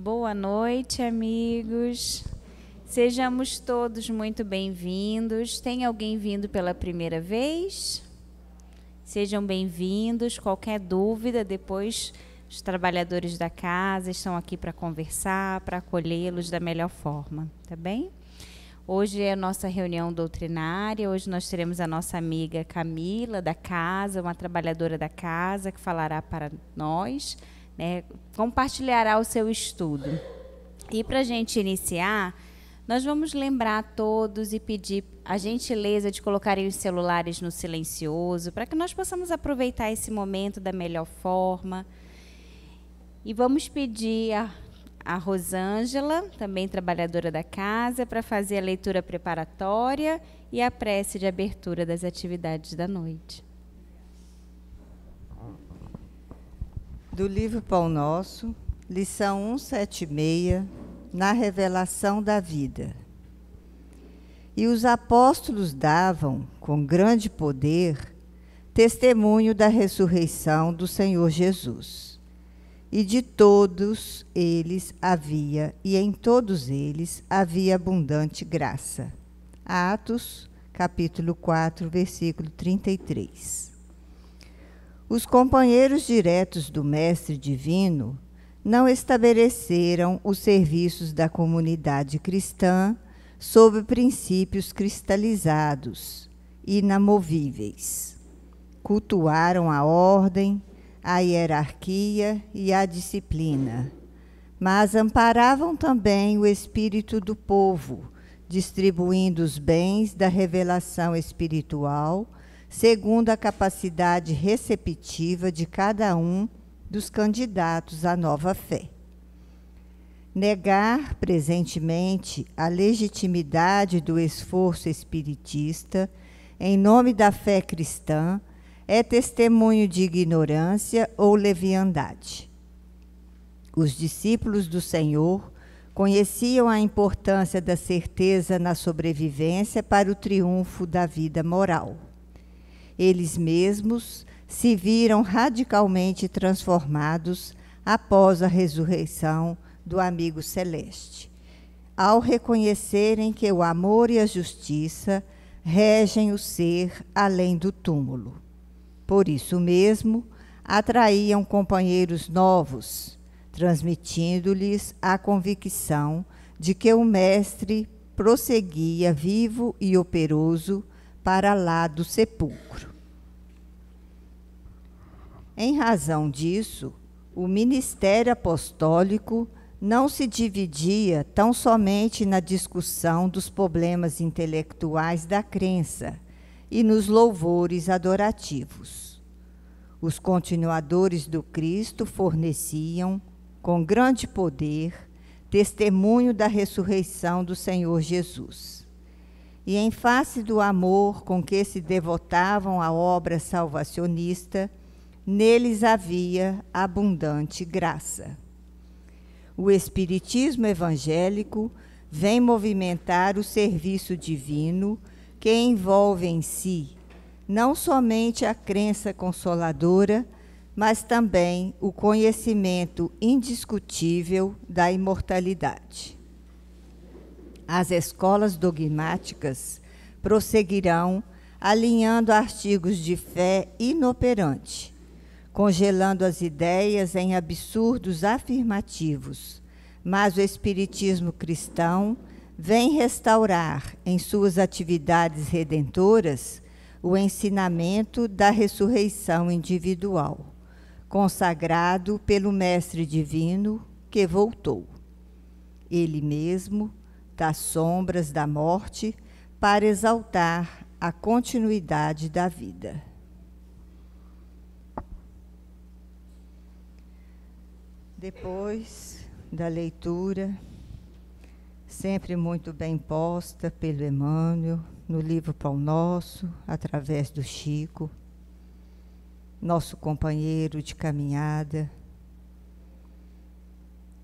Boa noite, amigos. Sejamos todos muito bem-vindos. Tem alguém vindo pela primeira vez? Sejam bem-vindos. Qualquer dúvida, depois os trabalhadores da casa estão aqui para conversar, para acolhê-los da melhor forma, tá bem? Hoje é a nossa reunião doutrinária. Hoje nós teremos a nossa amiga Camila, da casa, uma trabalhadora da casa, que falará para nós, né, compartilhará o seu estudo. E para a gente iniciar, nós vamos lembrar a todos e pedir a gentileza de colocarem os celulares no silencioso, para que nós possamos aproveitar esse momento da melhor forma. E vamos pedir a Rosângela, também trabalhadora da casa, para fazer a leitura preparatória e a prece de abertura das atividades da noite. Do livro Pão Nosso, lição 176, na revelação da vida. E os apóstolos davam, com grande poder, testemunho da ressurreição do Senhor Jesus. E de todos eles havia, e em todos eles havia abundante graça. Atos, capítulo 4, versículo 33. Os companheiros diretos do Mestre Divino não estabeleceram os serviços da comunidade cristã sob princípios cristalizados, inamovíveis. Cultuaram a ordem, a hierarquia e a disciplina, mas amparavam também o espírito do povo, distribuindo os bens da revelação espiritual segundo a capacidade receptiva de cada um dos candidatos à nova fé. Negar presentemente a legitimidade do esforço espiritista em nome da fé cristã é testemunho de ignorância ou leviandade. Os discípulos do Senhor conheciam a importância da certeza na sobrevivência para o triunfo da vida moral. Eles mesmos se viram radicalmente transformados após a ressurreição do amigo celeste, ao reconhecerem que o amor e a justiça regem o ser além do túmulo. Por isso mesmo, atraíam companheiros novos, transmitindo-lhes a convicção de que o Mestre prosseguia vivo e operoso para lá do sepulcro. Em razão disso, o ministério apostólico não se dividia tão somente na discussão dos problemas intelectuais da crença e nos louvores adorativos. Os continuadores do Cristo forneciam, com grande poder, testemunho da ressurreição do Senhor Jesus. E em face do amor com que se devotavam à obra salvacionista, neles havia abundante graça. O Espiritismo evangélico vem movimentar o serviço divino que envolve em si não somente a crença consoladora, mas também o conhecimento indiscutível da imortalidade. As escolas dogmáticas prosseguirão alinhando artigos de fé inoperante, congelando as ideias em absurdos afirmativos, mas o Espiritismo cristão vem restaurar em suas atividades redentoras o ensinamento da ressurreição individual, consagrado pelo Mestre Divino que voltou. Ele mesmo, das sombras da morte, para exaltar a continuidade da vida. Depois da leitura, sempre muito bem posta pelo Emmanuel, no livro Pão Nosso, através do Chico, nosso companheiro de caminhada,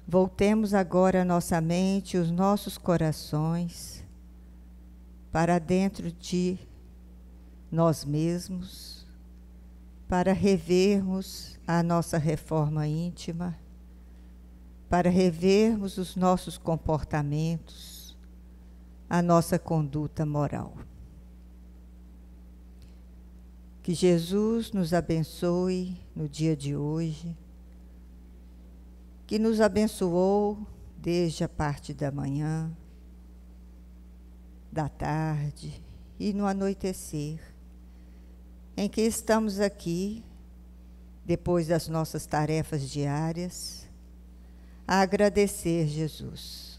voltemos agora a nossa mente, os nossos corações, para dentro de nós mesmos, para revermos a nossa reforma íntima, para revermos os nossos comportamentos, a nossa conduta moral. Que Jesus nos abençoe no dia de hoje, que nos abençoou desde a parte da manhã, da tarde e no anoitecer, em que estamos aqui, depois das nossas tarefas diárias, a agradecer Jesus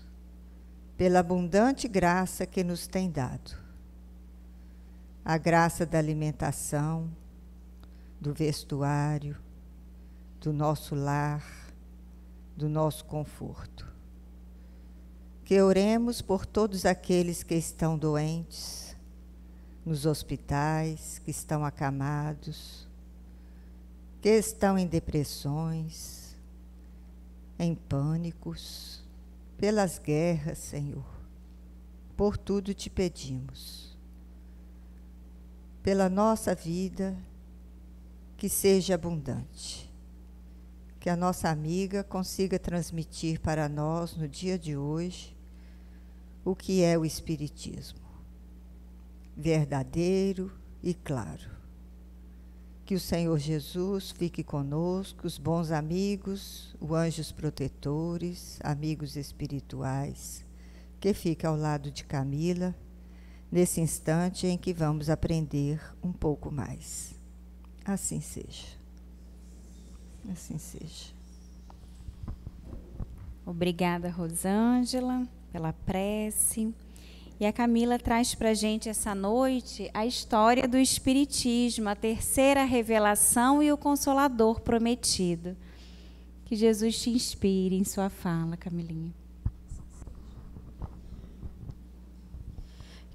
pela abundante graça que nos tem dado. A graça da alimentação, do vestuário, do nosso lar, do nosso conforto. Que oremos por todos aqueles que estão doentes, nos hospitais, que estão acamados, que estão em depressões, em pânicos, pelas guerras, Senhor. Por tudo te pedimos. Pela nossa vida, que seja abundante. Que a nossa amiga consiga transmitir para nós, no dia de hoje, o que é o Espiritismo. Verdadeiro e claro. Que o Senhor Jesus fique conosco, os bons amigos, os anjos protetores, amigos espirituais, que fique ao lado de Camila, nesse instante em que vamos aprender um pouco mais. Assim seja. Assim seja. Obrigada, Rosângela, pela prece. E a Camila traz para a gente essa noite a história do Espiritismo, a terceira revelação e o Consolador prometido. Que Jesus te inspire em sua fala, Camilinha.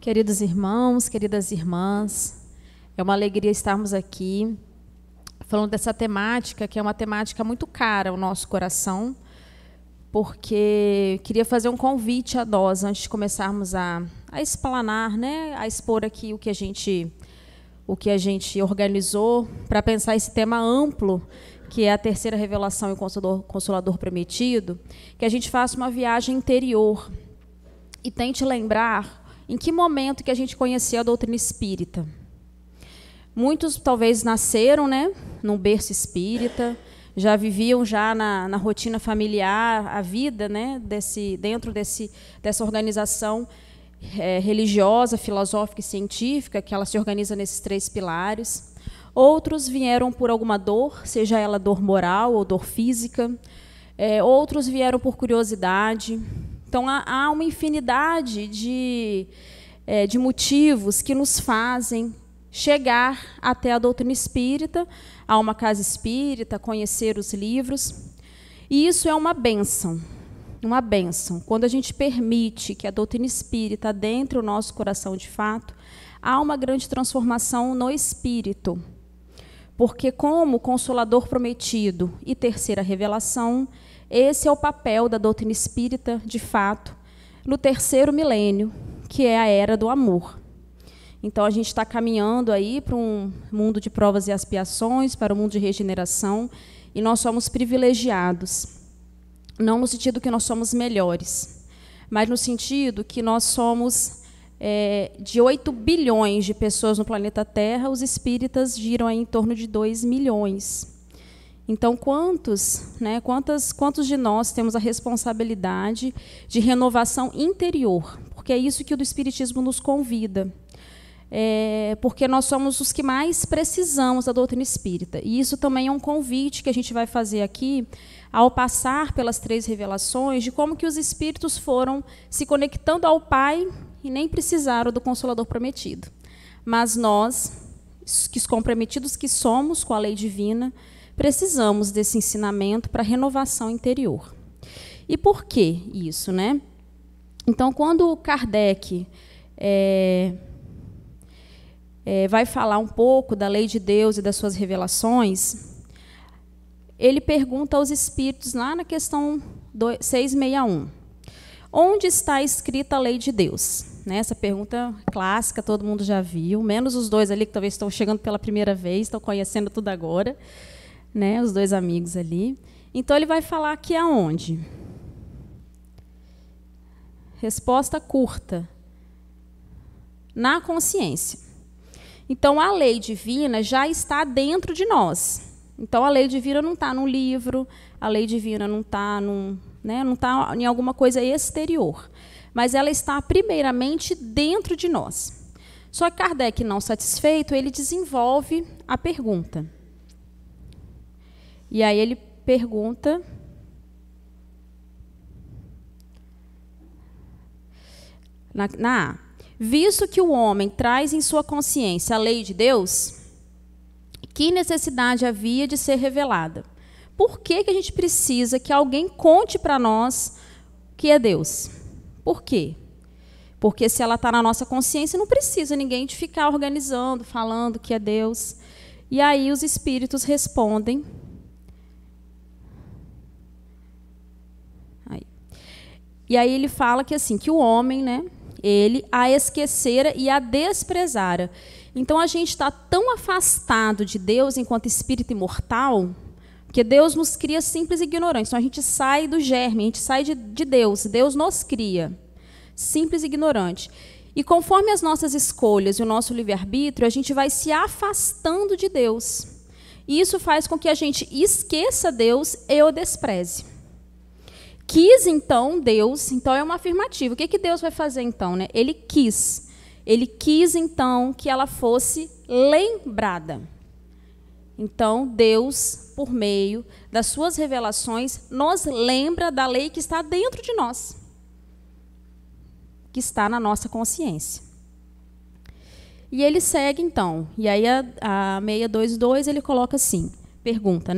Queridos irmãos, queridas irmãs, é uma alegria estarmos aqui falando dessa temática, que é uma temática muito cara ao nosso coração, porque queria fazer um convite a nós, antes de começarmos a explanar, né, a expor aqui o que a gente organizou para pensar esse tema amplo, que é a terceira revelação e o Consolador prometido, que a gente faça uma viagem interior e tente lembrar em que momento que a gente conhecia a doutrina espírita. Muitos talvez nasceram, né, num berço espírita, já viviam já na rotina familiar, a vida, né, dentro dessa organização religiosa, filosófica e científica, que ela se organiza nesses 3 pilares. Outros vieram por alguma dor, seja ela dor moral ou dor física. Outros vieram por curiosidade. Então, há uma infinidade de motivos que nos fazem chegar até a doutrina espírita, a uma casa espírita, conhecer os livros. E isso é uma bênção, uma bênção. Quando a gente permite que a doutrina espírita adentre o nosso coração de fato, há uma grande transformação no espírito. Porque, como Consolador prometido e terceira revelação, esse é o papel da doutrina espírita, de fato, no 3º milênio, que é a era do amor. Então, a gente está caminhando aí para um mundo de provas e expiações, para um mundo de regeneração, e nós somos privilegiados. Não no sentido que nós somos melhores, mas no sentido que nós somos, de 8 bilhões de pessoas no planeta Terra, os espíritas giram aí em torno de 2 milhões. Então, quantos de nós temos a responsabilidade de renovação interior? Porque é isso que o Espiritismo nos convida. Porque nós somos os que mais precisamos da doutrina espírita. E isso também é um convite que a gente vai fazer aqui, ao passar pelas 3 revelações, de como que os espíritos foram se conectando ao Pai e nem precisaram do Consolador prometido. Mas nós, que comprometidos que somos com a lei divina, precisamos desse ensinamento para renovação interior. E por que isso, né? Então, quando Kardec vai falar um pouco da lei de Deus e das suas revelações, ele pergunta aos espíritos, lá na questão 661, onde está escrita a lei de Deus? Né, essa pergunta clássica, todo mundo já viu, menos os 2 ali que talvez estão chegando pela primeira vez, estão conhecendo tudo agora, né, os 2 amigos ali. Então, ele vai falar aqui aonde? Resposta curta. Na consciência. Então, a lei divina já está dentro de nós. Então, a lei divina não está num livro, a lei divina não está não está em alguma coisa exterior. Mas ela está, primeiramente, dentro de nós. Só que Kardec, não satisfeito, ele desenvolve a pergunta. E aí ele pergunta... Na A. Visto que o homem traz em sua consciência a lei de Deus, que necessidade havia de ser revelada? Por que a gente precisa que alguém conte para nós o que é Deus? Por quê? Porque se ela está na nossa consciência, não precisa ninguém de ficar organizando, falando que é Deus. E aí os espíritos respondem. E aí ele fala que assim, que o homem, ele a esquecera e a desprezara. Então a gente está tão afastado de Deus enquanto espírito imortal, porque Deus nos cria simples e ignorantes. Então a gente sai do germe, a gente sai de Deus. Deus nos cria simples e ignorante. E conforme as nossas escolhas e o nosso livre-arbítrio, a gente vai se afastando de Deus. E isso faz com que a gente esqueça Deus e o despreze. Quis, então, Deus, então é uma afirmativa. O que Deus vai fazer, então? Ele quis. Ele quis, então, que ela fosse lembrada. Então, Deus, por meio das suas revelações, nos lembra da lei que está dentro de nós, que está na nossa consciência. E ele segue, então. E aí, a 622, ele coloca assim, pergunta,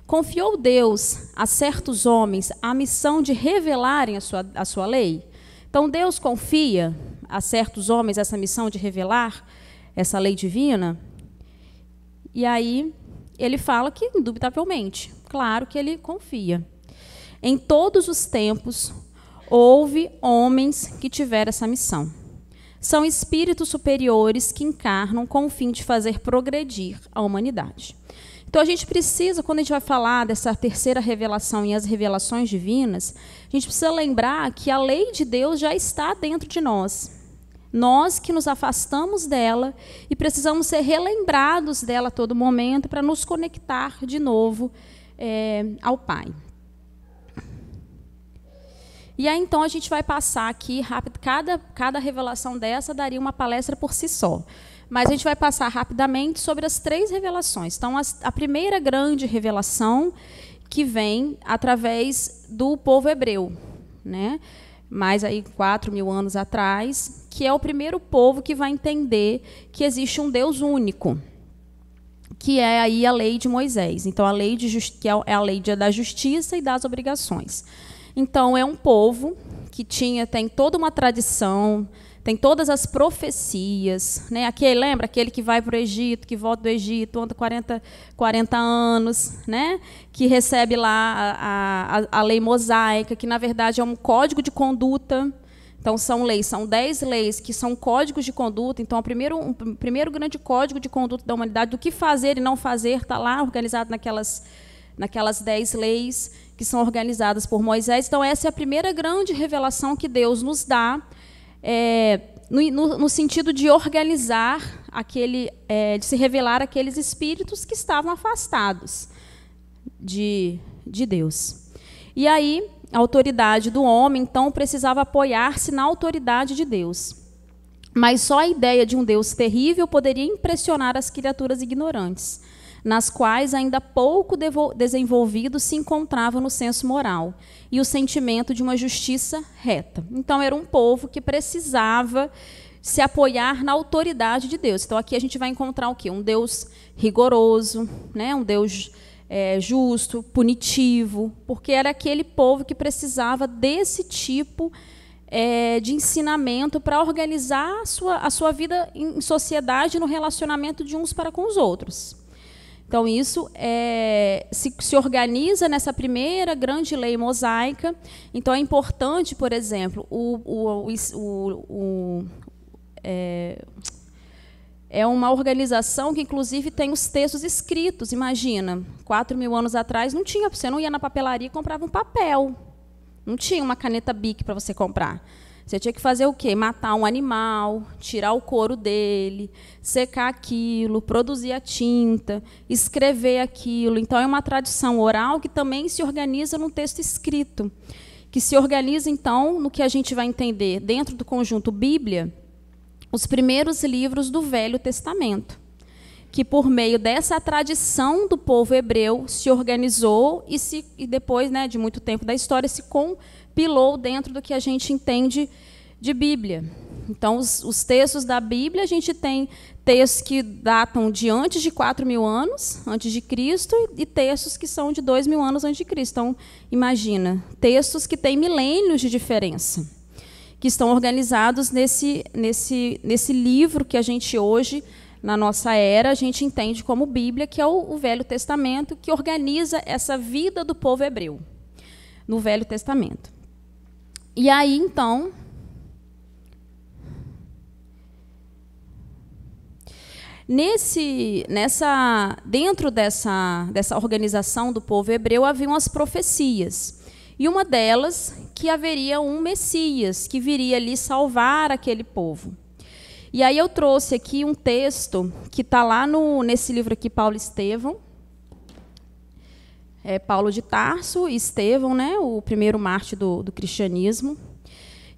Confiou Deus a certos homens a missão de revelarem a sua lei? Então, Deus confia a certos homens essa missão de revelar essa lei divina? E aí, ele fala que, indubitavelmente, claro que ele confia. Em todos os tempos, houve homens que tiveram essa missão. São espíritos superiores que encarnam com o fim de fazer progredir a humanidade. Então, a gente precisa, quando a gente vai falar dessa terceira revelação e as revelações divinas, a gente precisa lembrar que a lei de Deus já está dentro de nós. Nós que nos afastamos dela e precisamos ser relembrados dela a todo momento para nos conectar de novo ao Pai. E aí, então, a gente vai passar aqui rápido. Cada revelação dessa daria uma palestra por si só. Mas a gente vai passar rapidamente sobre as 3 revelações. Então, a primeira grande revelação que vem através do povo hebreu, mais aí 4.000 anos atrás, que é o primeiro povo que vai entender que existe um Deus único, que é aí a lei de Moisés. Então, a lei que é a lei da justiça e das obrigações. Então, é um povo que tem toda uma tradição, tem todas as profecias. Lembra aquele que vai para o Egito, que volta do Egito, anda 40 anos, que recebe lá a lei mosaica, que, na verdade, é um código de conduta. Então, são 10 leis que são códigos de conduta. Então, o primeiro grande código de conduta da humanidade, do que fazer e não fazer, está lá organizado naquelas 10 leis que são organizadas por Moisés. Então, essa é a primeira grande revelação que Deus nos dá, no sentido de organizar, de se revelar aqueles espíritos que estavam afastados de Deus. E aí, a autoridade do homem, então, precisava apoiar-se na autoridade de Deus. Mas só a ideia de um Deus terrível poderia impressionar as criaturas ignorantes, nas quais ainda pouco desenvolvido se encontrava no senso moral e o sentimento de uma justiça reta. Então, era um povo que precisava se apoiar na autoridade de Deus. Então, aqui a gente vai encontrar o quê? Um Deus rigoroso, um Deus justo, punitivo, porque era aquele povo que precisava desse tipo de ensinamento para organizar a sua vida em sociedade, no relacionamento de uns para com os outros. Então, isso se organiza nessa primeira grande lei mosaica. Então, é importante, por exemplo, é uma organização que, inclusive, tem os textos escritos. Imagina, 4.000 anos atrás, você não ia na papelaria e comprava um papel. Não tinha uma caneta Bic para você comprar. Você tinha que fazer o quê? Matar um animal, tirar o couro dele, secar aquilo, produzir a tinta, escrever aquilo. Então, é uma tradição oral que também se organiza num texto escrito, que se organiza, então, no que a gente vai entender dentro do conjunto Bíblia, os primeiros livros do Velho Testamento, que por meio dessa tradição do povo hebreu se organizou e depois, né, de muito tempo da história, se compilou dentro do que a gente entende de Bíblia. Então, os textos da Bíblia, a gente tem textos que datam de antes de 4.000 anos, antes de Cristo, e textos que são de 2.000 anos antes de Cristo. Então, imagina, textos que têm milênios de diferença, que estão organizados nesse livro que a gente hoje, na nossa era, a gente entende como Bíblia, que é o Velho Testamento, que organiza essa vida do povo hebreu no Velho Testamento. E aí, então, dentro dessa organização do povo hebreu, haviam as profecias. E uma delas, que haveria um Messias, que viria ali salvar aquele povo. E aí eu trouxe aqui um texto que está lá nesse livro aqui, Paulo e Estevão. É Paulo de Tarso e Estevão, né, o primeiro mártir do cristianismo.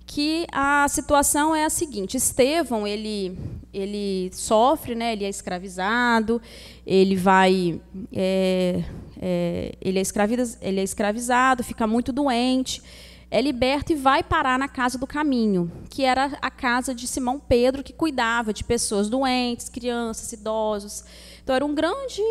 Que a situação é a seguinte: Estevão, ele sofre, né, ele é escravizado, ele é escravizado, fica muito doente, é liberto e vai parar na Casa do Caminho, que era a casa de Simão Pedro, que cuidava de pessoas doentes, crianças, idosos. Então, era um grande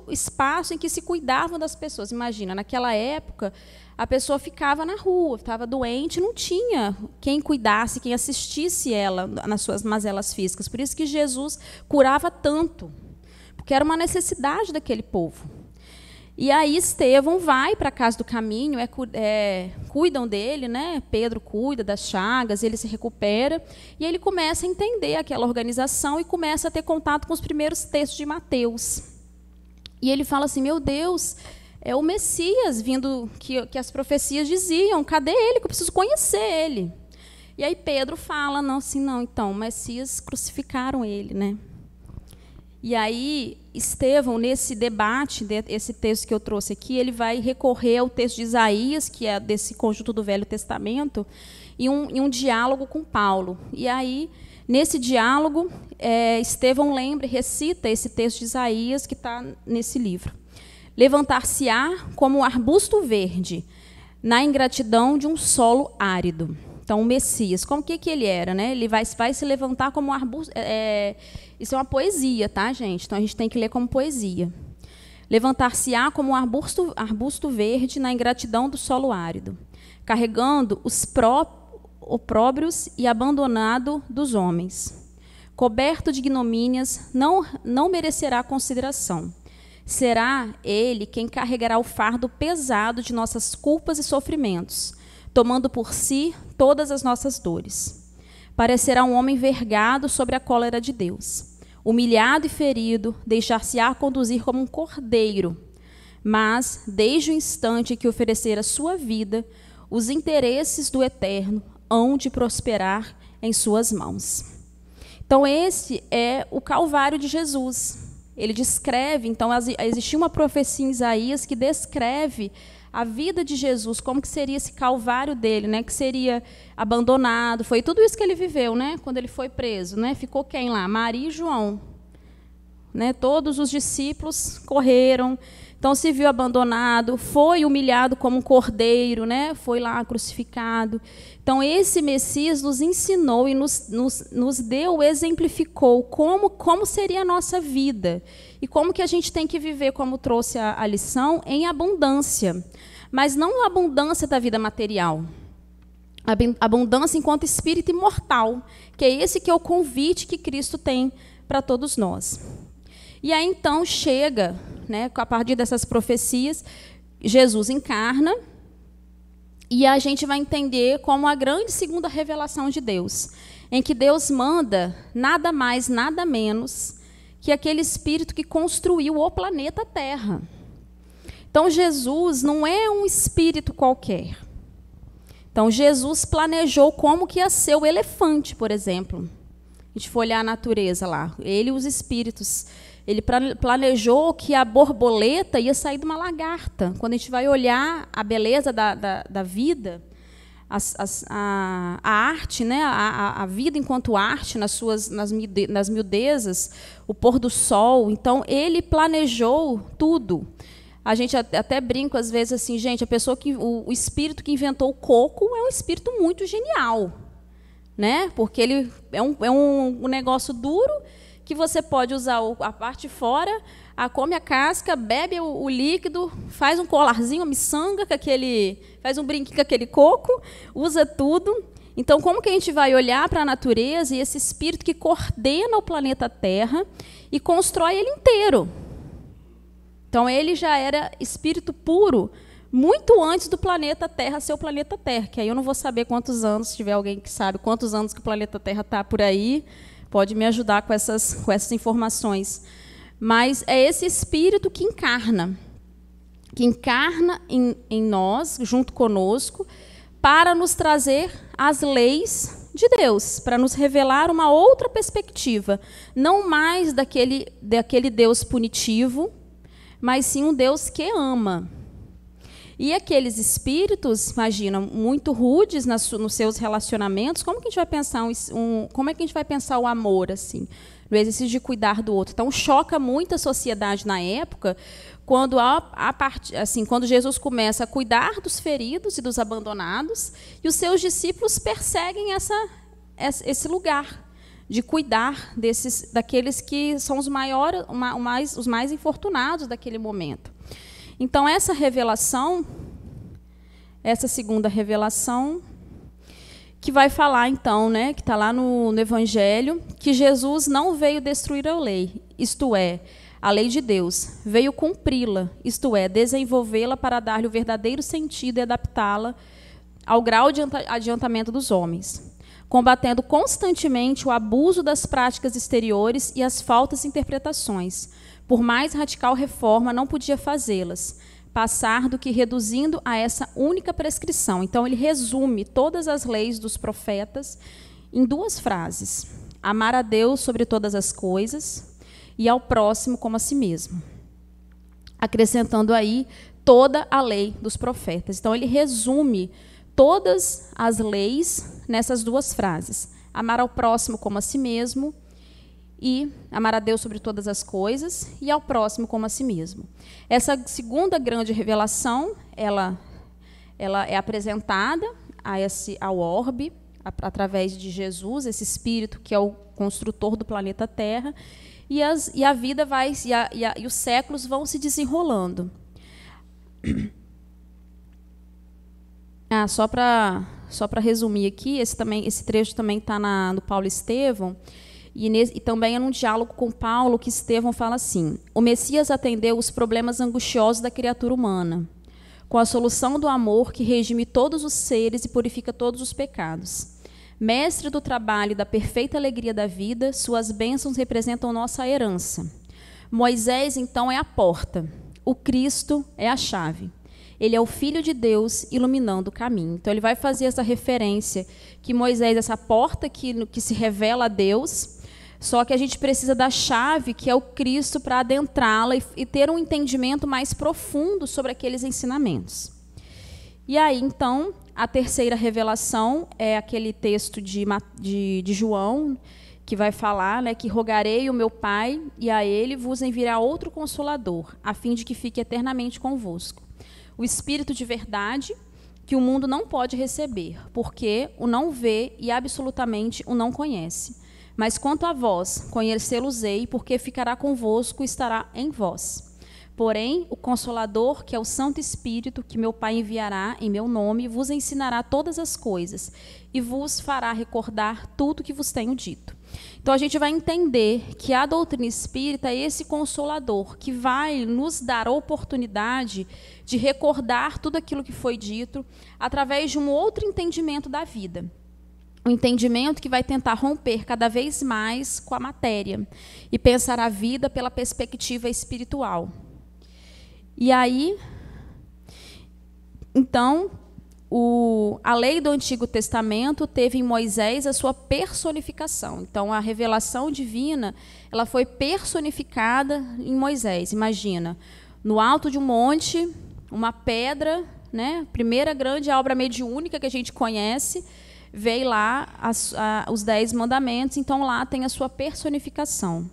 espaço em que se cuidavam das pessoas. Imagina, naquela época, a pessoa ficava na rua, estava doente, não tinha quem cuidasse, quem assistisse ela nas suas mazelas físicas. Por isso que Jesus curava tanto, porque era uma necessidade daquele povo. E aí Estevão vai para a Casa do Caminho, cuidam dele, né? Pedro cuida das chagas, ele se recupera, e ele começa a entender aquela organização e começa a ter contato com os primeiros textos de Mateus. E ele fala assim: meu Deus, é o Messias vindo, que as profecias diziam, cadê ele, que eu preciso conhecer ele? E aí Pedro fala, então, o Messias crucificaram ele, né? E aí Estevão, nesse debate, esse texto que eu trouxe aqui, ele vai recorrer ao texto de Isaías, que é desse conjunto do Velho Testamento, e um diálogo com Paulo. E aí, nesse diálogo, Estevão recita esse texto de Isaías que está nesse livro. Levantar-se-á como um arbusto verde, na ingratidão de um solo árido. Então, o Messias, como que ele era, né? Ele vai se levantar como um arbusto. Isso é uma poesia, tá, gente? Então, a gente tem que ler como poesia. Levantar-se-á como um arbusto verde na ingratidão do solo árido, carregando os opróbrios e abandonado dos homens. Coberto de ignomínias, não merecerá consideração. Será ele quem carregará o fardo pesado de nossas culpas e sofrimentos, tomando por si todas as nossas dores. Parecerá um homem vergado sobre a cólera de Deus. Humilhado e ferido, deixar-se-á conduzir como um cordeiro. Mas, desde o instante que oferecer a sua vida, os interesses do Eterno hão de prosperar em suas mãos. Então, esse é o Calvário de Jesus. Ele descreve, então, existia uma profecia em Isaías que descreve a vida de Jesus, como que seria esse calvário dele, né? Que seria abandonado. Foi tudo isso que ele viveu, né? Quando ele foi preso, né? Ficou quem lá? Maria e João, né? Todos os discípulos correram. Então se viu abandonado, foi humilhado como um cordeiro, né? Foi lá crucificado. Então esse Messias nos ensinou e nos deu, exemplificou como seria a nossa vida e como que a gente tem que viver, como trouxe a lição, em abundância. Mas não a abundância da vida material, a abundância enquanto espírito imortal, que é esse que é o convite que Cristo tem para todos nós. E aí, então, chega, né, a partir dessas profecias, Jesus encarna, e a gente vai entender como a grande segunda revelação de Deus, em que Deus manda nada mais, nada menos que aquele Espírito que construiu o planeta Terra. Então, Jesus não é um espírito qualquer. Então, Jesus planejou como que ia ser o elefante, por exemplo. A gente for olhar a natureza lá, ele e os espíritos. Ele planejou que a borboleta ia sair de uma lagarta. Quando a gente vai olhar a beleza da vida, a arte, né, a vida enquanto arte, nas miudezas, o pôr do sol. Então, ele planejou tudo. A gente até brinca, às vezes, assim, gente, o espírito que inventou o coco é um espírito muito genial, né? Porque ele é um negócio duro que você pode usar a parte de fora, come a casca, bebe o líquido, faz um colarzinho, uma miçanga, faz um brinquinho com aquele coco, usa tudo. Então, como que a gente vai olhar para a natureza e esse espírito que coordena o planeta Terra e constrói ele inteiro? Então, ele já era espírito puro muito antes do planeta Terra ser o planeta Terra, que aí eu não vou saber quantos anos, se tiver alguém que sabe quantos anos que o planeta Terra está por aí, pode me ajudar com essas informações. Mas é esse espírito que encarna em nós, junto conosco, para nos trazer as leis de Deus, para nos revelar uma outra perspectiva, não mais daquele Deus punitivo, mas sim um Deus que ama. E aqueles espíritos, imagina, muito rudes nos seus relacionamentos, como que a gente vai pensar como é que a gente vai pensar o amor assim, no exercício de cuidar do outro? Então choca muito a sociedade na época, quando quando Jesus começa a cuidar dos feridos e dos abandonados, e os seus discípulos perseguem esse lugar de cuidar daqueles que são os mais infortunados daquele momento. Então, essa segunda revelação, que vai falar, então, né, que está lá no Evangelho, que Jesus não veio destruir a lei, isto é, a lei de Deus, veio cumpri-la, isto é, desenvolvê-la para dar-lhe o verdadeiro sentido e adaptá-la ao grau de adiantamento dos homens, combatendo constantemente o abuso das práticas exteriores e as faltas interpretações. Por mais radical reforma, não podia fazê-las, passar do que reduzindo a essa única prescrição. Então, ele resume todas as leis dos profetas em 2 frases: amar a Deus sobre todas as coisas e ao próximo como a si mesmo, acrescentando aí toda a lei dos profetas. Então, ele resume todas as leis nessas 2 frases: amar ao próximo como a si mesmo, e amar a Deus sobre todas as coisas e ao próximo como a si mesmo. Essa segunda grande revelação, ela é apresentada ao orbe, através de Jesus, esse espírito que é o construtor do planeta Terra, e a vida e os séculos vão se desenrolando. Só para resumir aqui, esse trecho também está no Paulo Estevão. E também é num diálogo com Paulo que Estevão fala assim: o Messias atendeu os problemas angustiosos da criatura humana, com a solução do amor que redime todos os seres e purifica todos os pecados. Mestre do trabalho e da perfeita alegria da vida, suas bênçãos representam nossa herança. Moisés, então, é a porta, o Cristo é a chave. Ele é o Filho de Deus iluminando o caminho. Então, ele vai fazer essa referência que Moisés é essa porta que se revela a Deus, só que a gente precisa da chave, que é o Cristo, para adentrá-la e ter um entendimento mais profundo sobre aqueles ensinamentos. E aí, então, a terceira revelação é aquele texto de João, que vai falar, né, que rogarei o meu Pai, e a ele vos enviará outro Consolador, a fim de que fique eternamente convosco. O Espírito de verdade, que o mundo não pode receber, porque o não vê e absolutamente o não conhece. Mas quanto a vós, conhecê-los-ei, porque ficará convosco e estará em vós. Porém, o Consolador, que é o Santo Espírito, que meu Pai enviará em meu nome, vos ensinará todas as coisas e vos fará recordar tudo que vos tenho dito. Então, a gente vai entender que a doutrina espírita é esse Consolador, que vai nos dar a oportunidade de recordar tudo aquilo que foi dito através de um outro entendimento da vida. Um entendimento que vai tentar romper cada vez mais com a matéria e pensar a vida pela perspectiva espiritual. E aí, então, a lei do Antigo Testamento teve em Moisés a sua personificação. Então, a revelação divina, ela foi personificada em Moisés. Imagina, no alto de um monte, uma pedra, né, primeira grande obra mediúnica que a gente conhece, veio lá os 10 mandamentos, então lá tem a sua personificação.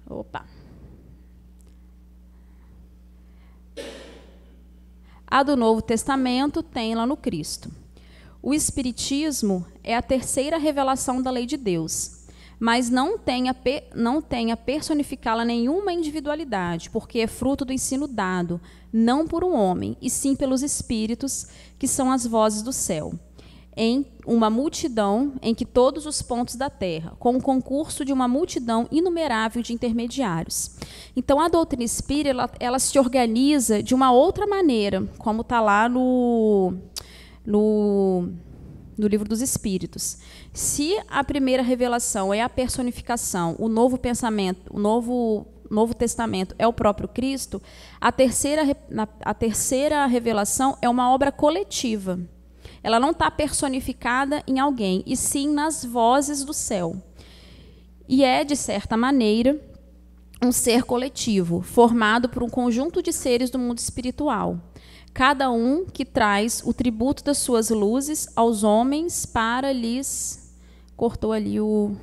Opa! A do Novo Testamento tem lá no Cristo. O Espiritismo é a terceira revelação da lei de Deus, mas não tem a personificá-la nenhuma individualidade, porque é fruto do ensino dado, não por um homem, e sim pelos espíritos, que são as vozes do céu, em uma multidão em que todos os pontos da terra, com o concurso de uma multidão inumerável de intermediários. Então, a doutrina espírita, ela se organiza de uma outra maneira, como está lá no Livro dos Espíritos. Se a primeira revelação é a personificação, o novo pensamento, o Novo Testamento é o próprio Cristo, a terceira revelação é uma obra coletiva. Ela não está personificada em alguém, e sim nas vozes do céu. E é, de certa maneira, um ser coletivo, formado por um conjunto de seres do mundo espiritual, cada um que traz o tributo das suas luzes aos homens para lhes... Cortou ali o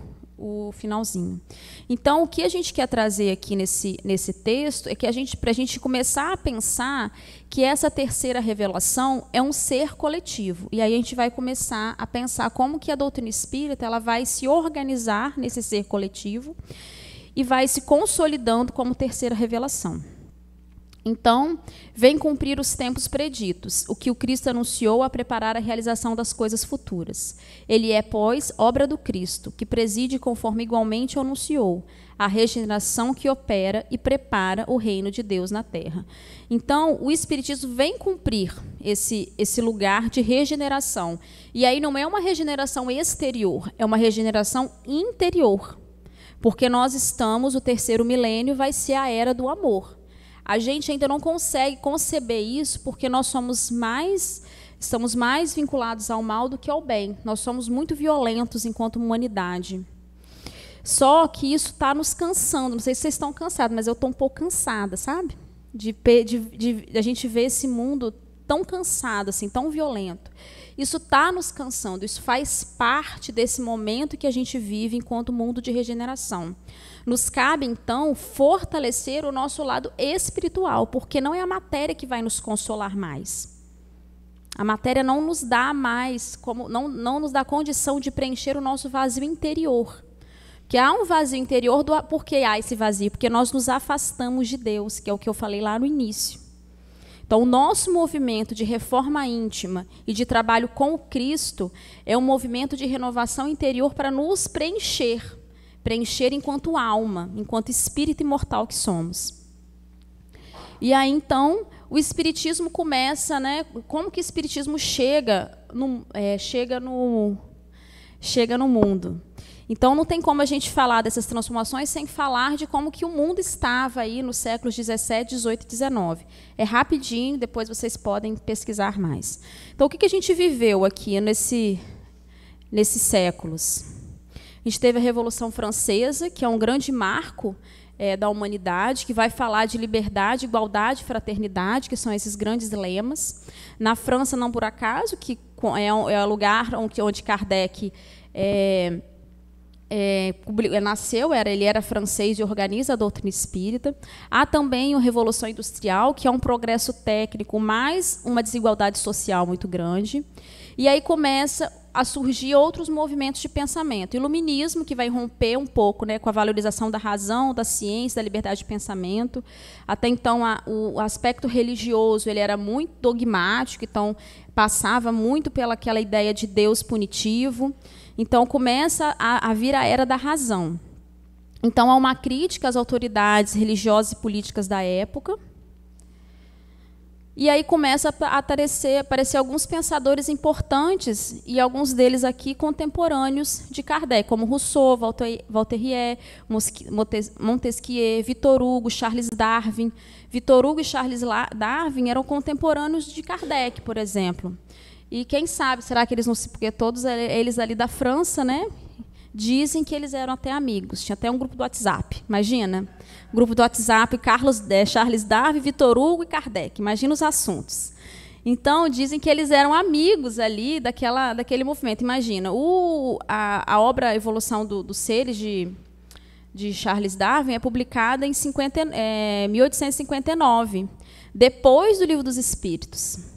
finalzinho. Então, o que a gente quer trazer aqui nesse texto é que para a gente começar a pensar que essa terceira revelação é um ser coletivo. E aí a gente vai começar a pensar como que a doutrina espírita ela vai se organizar nesse ser coletivo e vai se consolidando como terceira revelação. Então, vem cumprir os tempos preditos, o que o Cristo anunciou a preparar a realização das coisas futuras. Ele é, pois, obra do Cristo, que preside conforme igualmente o anunciou, a regeneração que opera e prepara o reino de Deus na terra. Então, o Espiritismo vem cumprir esse lugar de regeneração. E aí não é uma regeneração exterior, é uma regeneração interior. Porque nós estamos, o terceiro milênio vai ser a era do amor. A gente ainda não consegue conceber isso porque nós estamos mais vinculados ao mal do que ao bem. Nós somos muito violentos enquanto humanidade. Só que isso está nos cansando. Não sei se vocês estão cansados, mas eu estou um pouco cansada, sabe? De a gente ver esse mundo tão cansado, assim, tão violento. Isso está nos cansando. Isso faz parte desse momento que a gente vive enquanto mundo de regeneração. Nos cabe, então, fortalecer o nosso lado espiritual, porque não é a matéria que vai nos consolar mais. A matéria não nos dá mais, não nos dá condição de preencher o nosso vazio interior. Que há um vazio interior, por que há esse vazio? Porque nós nos afastamos de Deus, que é o que eu falei lá no início. Então, o nosso movimento de reforma íntima e de trabalho com o Cristo é um movimento de renovação interior para nos preencher enquanto alma, enquanto espírito imortal que somos. E aí, então, o Espiritismo começa, né? Como que o Espiritismo chega no mundo? Então, não tem como a gente falar dessas transformações sem falar de como que o mundo estava aí nos séculos 17, 18 e 19. É rapidinho, depois vocês podem pesquisar mais. Então, o que a gente viveu aqui nesses séculos? A gente teve a Revolução Francesa, que é um grande marco da humanidade, que vai falar de liberdade, igualdade, fraternidade, que são esses grandes lemas. Na França, não por acaso, que é o lugar onde Kardec nasceu, ele era francês e organiza a doutrina espírita. Há também a Revolução Industrial, que é um progresso técnico, mais uma desigualdade social muito grande. E aí começa a surgir outros movimentos de pensamento. O iluminismo, que vai romper um pouco, né, com a valorização da razão, da ciência, da liberdade de pensamento. Até então, o aspecto religioso ele era muito dogmático, então passava muito pelaquela ideia de Deus punitivo. Então, começa a vir a era da razão. Então, há uma crítica às autoridades religiosas e políticas da época. E aí começa a aparecer alguns pensadores importantes, e alguns deles aqui contemporâneos de Kardec, como Rousseau, Voltaire, Montesquieu, Vitor Hugo, Charles Darwin. Vitor Hugo e Charles Darwin eram contemporâneos de Kardec, por exemplo. E quem sabe, será que eles não se... Porque todos eles ali da França, né, dizem que eles eram até amigos. Tinha até um grupo do WhatsApp, imagina. Grupo do WhatsApp, Charles Darwin, Vitor Hugo e Kardec. Imagina os assuntos. Então, dizem que eles eram amigos ali daquele movimento. Imagina, a obra Evolução dos Seres, de Charles Darwin, é publicada em 1859, depois do Livro dos Espíritos.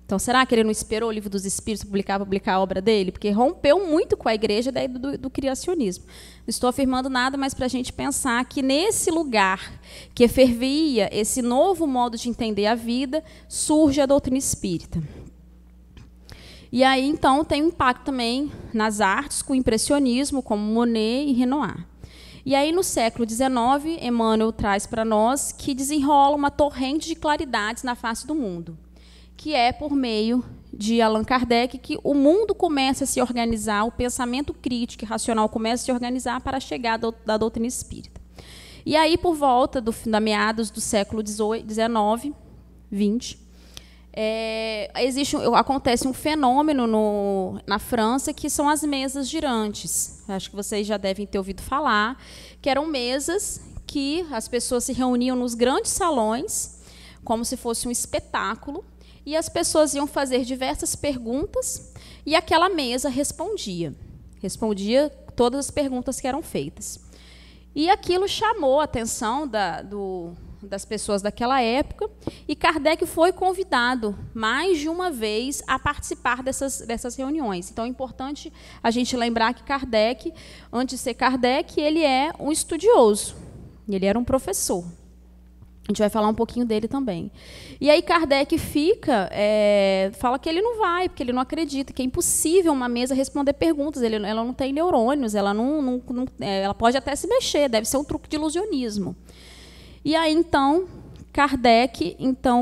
Então, será que ele não esperou o Livro dos Espíritos publicar a obra dele? Porque rompeu muito com a igreja daí do criacionismo. Não estou afirmando nada, mas para a gente pensar que nesse lugar que fervia esse novo modo de entender a vida, surge a doutrina espírita. E aí, então, tem um impacto também nas artes, com o impressionismo, como Monet e Renoir. E aí, no século XIX, Emmanuel traz para nós que desenrola uma torrente de claridades na face do mundo, que é por meio de Allan Kardec que o mundo começa a se organizar, o pensamento crítico e racional começa a se organizar para a chegada da doutrina espírita. E aí, por volta da meados do século XIX, XX, acontece um fenômeno na França, que são as mesas girantes. Acho que vocês já devem ter ouvido falar, que eram mesas que as pessoas se reuniam nos grandes salões, como se fosse um espetáculo, e as pessoas iam fazer diversas perguntas e aquela mesa respondia todas as perguntas que eram feitas. E aquilo chamou a atenção das pessoas daquela época, e Kardec foi convidado mais de uma vez a participar dessas reuniões. Então, é importante a gente lembrar que Kardec, antes de ser Kardec, ele é um estudioso, ele era um professor. A gente vai falar um pouquinho dele também. E aí Kardec fala que ele não vai, porque ele não acredita, que é impossível uma mesa responder perguntas. Ela não tem neurônios, ela pode até se mexer, deve ser um truque de ilusionismo. E aí, então, Kardec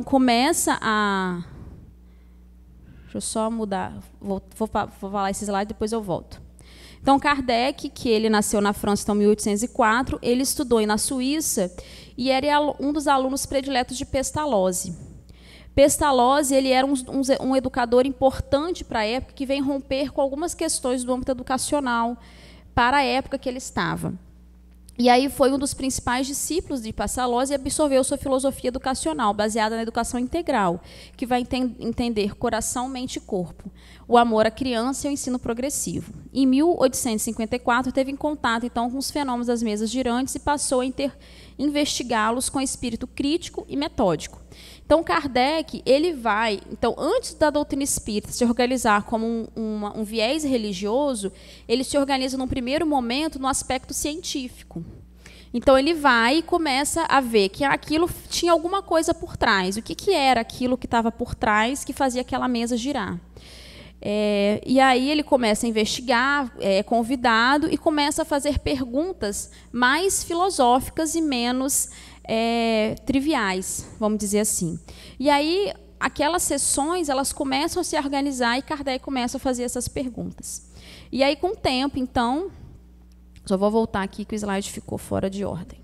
começa a... Deixa eu só mudar, vou falar esse slide, depois eu volto. Então, Kardec, que ele nasceu na França em 1804, ele estudou na Suíça e era um dos alunos prediletos de Pestalozzi. Pestalozzi, ele era um educador importante para a época, que vem romper com algumas questões do âmbito educacional para a época que ele estava. E aí foi um dos principais discípulos de Pestalozzi e absorveu sua filosofia educacional, baseada na educação integral, que vai entender coração, mente e corpo, o amor à criança e o ensino progressivo. Em 1854, teve contato então com os fenômenos das mesas girantes e passou a investigá-los com espírito crítico e metódico. Então, Kardec, antes da doutrina espírita se organizar como um viés religioso, ele se organiza, num primeiro momento, no aspecto científico. Então, ele vai e começa a ver que aquilo tinha alguma coisa por trás. O que era aquilo que estava por trás que fazia aquela mesa girar? E aí ele começa a investigar, é convidado, e começa a fazer perguntas mais filosóficas e menos triviais, vamos dizer assim. E aí, aquelas sessões, elas começam a se organizar e Kardec começa a fazer essas perguntas. E aí, com o tempo, então... Só vou voltar aqui que o slide ficou fora de ordem.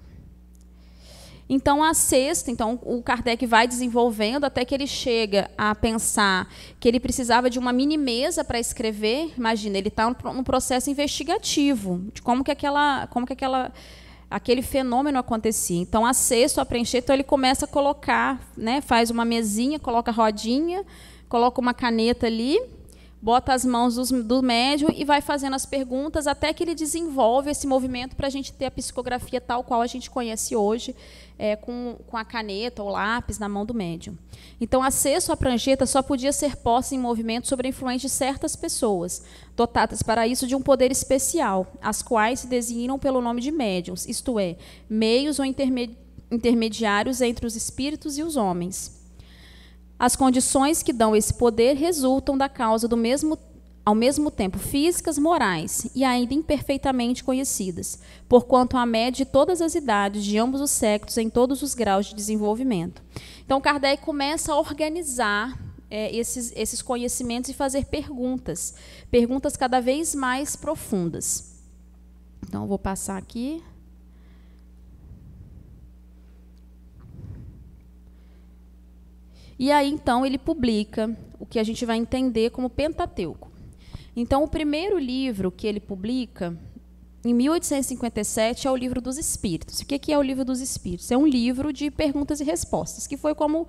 Então, a sexta, o Kardec vai desenvolvendo até que ele chega a pensar que ele precisava de uma mini mesa para escrever. Imagina, ele está num processo investigativo de como que aquele fenômeno acontecia. Então, a sexta, a preencher, então ele começa a colocar, né, faz uma mesinha, coloca a rodinha, coloca uma caneta ali, bota as mãos do médium e vai fazendo as perguntas até que ele desenvolve esse movimento para a gente ter a psicografia tal qual a gente conhece hoje, com a caneta ou lápis na mão do médium. Então, a cesto à prancheta só podia ser posta em movimento sob a influência de certas pessoas, dotadas para isso de um poder especial, as quais se designam pelo nome de médiuns, isto é, meios ou intermediários entre os espíritos e os homens. As condições que dão esse poder resultam da causa do mesmo ao mesmo tempo físicas, morais e ainda imperfeitamente conhecidas, porquanto a média de todas as idades, de ambos os sexos, em todos os graus de desenvolvimento. Então, Kardec começa a organizar esses conhecimentos e fazer perguntas cada vez mais profundas. Então, eu vou passar aqui. E aí, então, ele publica o que a gente vai entender como Pentateuco. Então, o primeiro livro que ele publica, em 1857, é o Livro dos Espíritos. O que é o Livro dos Espíritos? É um livro de perguntas e respostas, que foi como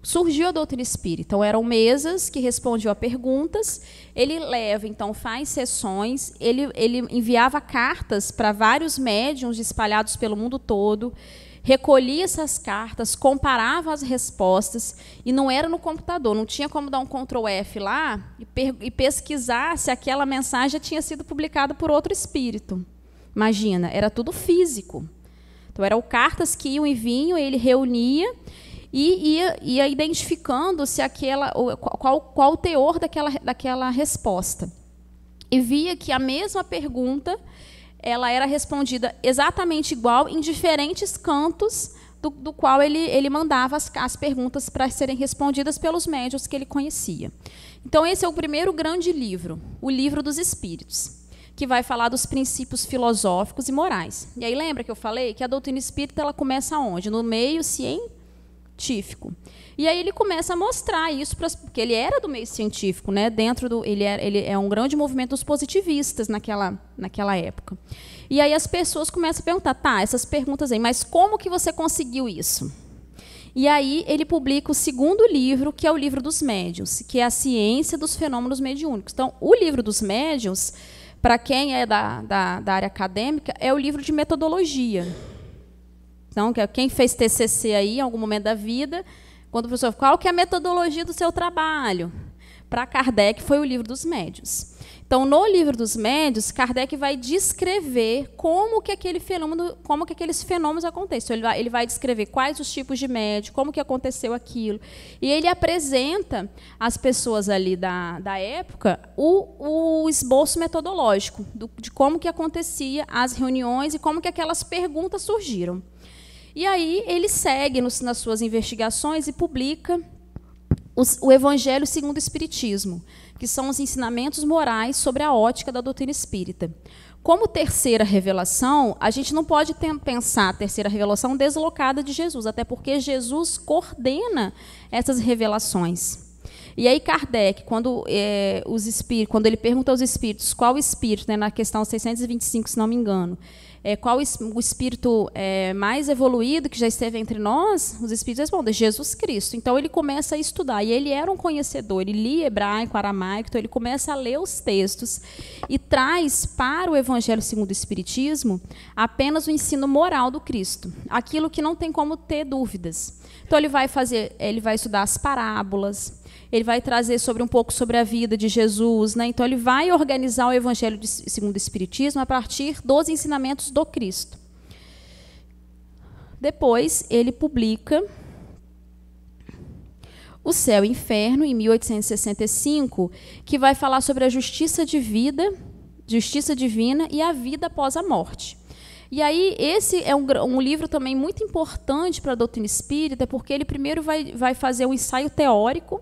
surgiu a doutrina espírita. Então, eram mesas que respondiam a perguntas. Ele leva, então, faz sessões, ele enviava cartas para vários médiuns espalhados pelo mundo todo, recolhia essas cartas, comparava as respostas, e não era no computador, não tinha como dar um Ctrl+F lá e pesquisar se aquela mensagem já tinha sido publicada por outro espírito. Imagina, era tudo físico. Então, eram cartas que iam e vinham, ele reunia e ia identificando se qual o teor daquela resposta. E via que a mesma pergunta ela era respondida exatamente igual em diferentes cantos do qual ele mandava as perguntas para serem respondidas pelos médiuns que ele conhecia. Então, esse é o primeiro grande livro, o Livro dos Espíritos, que vai falar dos princípios filosóficos e morais. E aí, lembra que eu falei que a doutrina espírita ela começa onde? No meio científico. E aí ele começa a mostrar isso, porque ele era do meio científico, né? Ele é um grande movimento dos positivistas naquela época. E aí as pessoas começam a perguntar, tá, essas perguntas aí, mas como que você conseguiu isso? E aí ele publica o segundo livro, que é o Livro dos Médiuns, que é a ciência dos fenômenos mediúnicos. Então, o Livro dos Médiuns, para quem é da área acadêmica, é o livro de metodologia. Então, quem fez TCC aí em algum momento da vida, quando o professor, qual que é a metodologia do seu trabalho? Para Kardec foi o Livro dos Médiuns. Então, no Livro dos Médiuns, Kardec vai descrever como que aqueles fenômenos acontecem. Ele vai descrever quais os tipos de médium, como que aconteceu aquilo. E ele apresenta às pessoas ali da época o esboço metodológico de como que acontecia as reuniões e como que aquelas perguntas surgiram. E aí ele segue nas suas investigações e publica o Evangelho segundo o Espiritismo, que são os ensinamentos morais sobre a ótica da doutrina espírita. Como terceira revelação, a gente não pode pensar a terceira revelação deslocada de Jesus, até porque Jesus coordena essas revelações. E aí Kardec, quando ele pergunta aos espíritos qual espírito, né, na questão 625, se não me engano, qual o espírito mais evoluído que já esteve entre nós, os espíritos respondem, Jesus Cristo. Então, ele começa a estudar. E ele era um conhecedor, ele lia hebraico, aramaico, então ele começa a ler os textos e traz para o Evangelho segundo o Espiritismo apenas o ensino moral do Cristo, aquilo que não tem como ter dúvidas. Então, ele vai estudar as parábolas, ele vai trazer um pouco sobre a vida de Jesus, né? Então, ele vai organizar o Evangelho segundo o Espiritismo a partir dos ensinamentos do Cristo. Depois, ele publica O Céu e o Inferno, em 1865, que vai falar sobre a justiça divina e a vida após a morte. E aí, esse é um livro também muito importante para a doutrina espírita, porque ele primeiro vai fazer um ensaio teórico,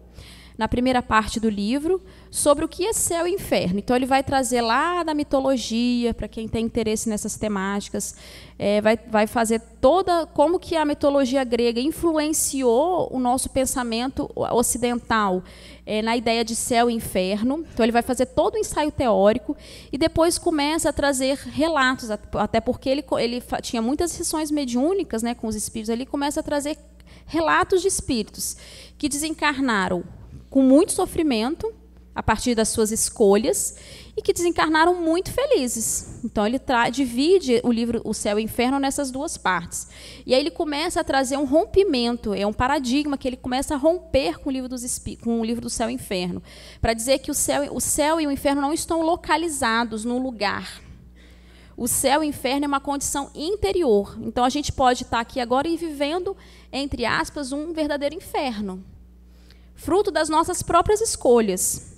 na primeira parte do livro, sobre o que é céu e inferno. Então, ele vai trazer lá da mitologia, para quem tem interesse nessas temáticas, vai fazer como que a mitologia grega influenciou o nosso pensamento ocidental na ideia de céu e inferno. Então, ele vai fazer todo o ensaio teórico e depois começa a trazer relatos, até porque ele tinha muitas sessões mediúnicas, né, com os espíritos, ele começa a trazer relatos de espíritos que desencarnaram com muito sofrimento, a partir das suas escolhas, e que desencarnaram muito felizes. Então, ele divide o livro O Céu e o Inferno nessas duas partes. E aí ele começa a trazer um rompimento, um paradigma que ele começa a romper com o livro do Céu e Inferno, para dizer que o céu e o inferno não estão localizados num lugar. O céu e o inferno é uma condição interior. Então, a gente pode estar aqui agora e vivendo, entre aspas, um verdadeiro inferno, fruto das nossas próprias escolhas.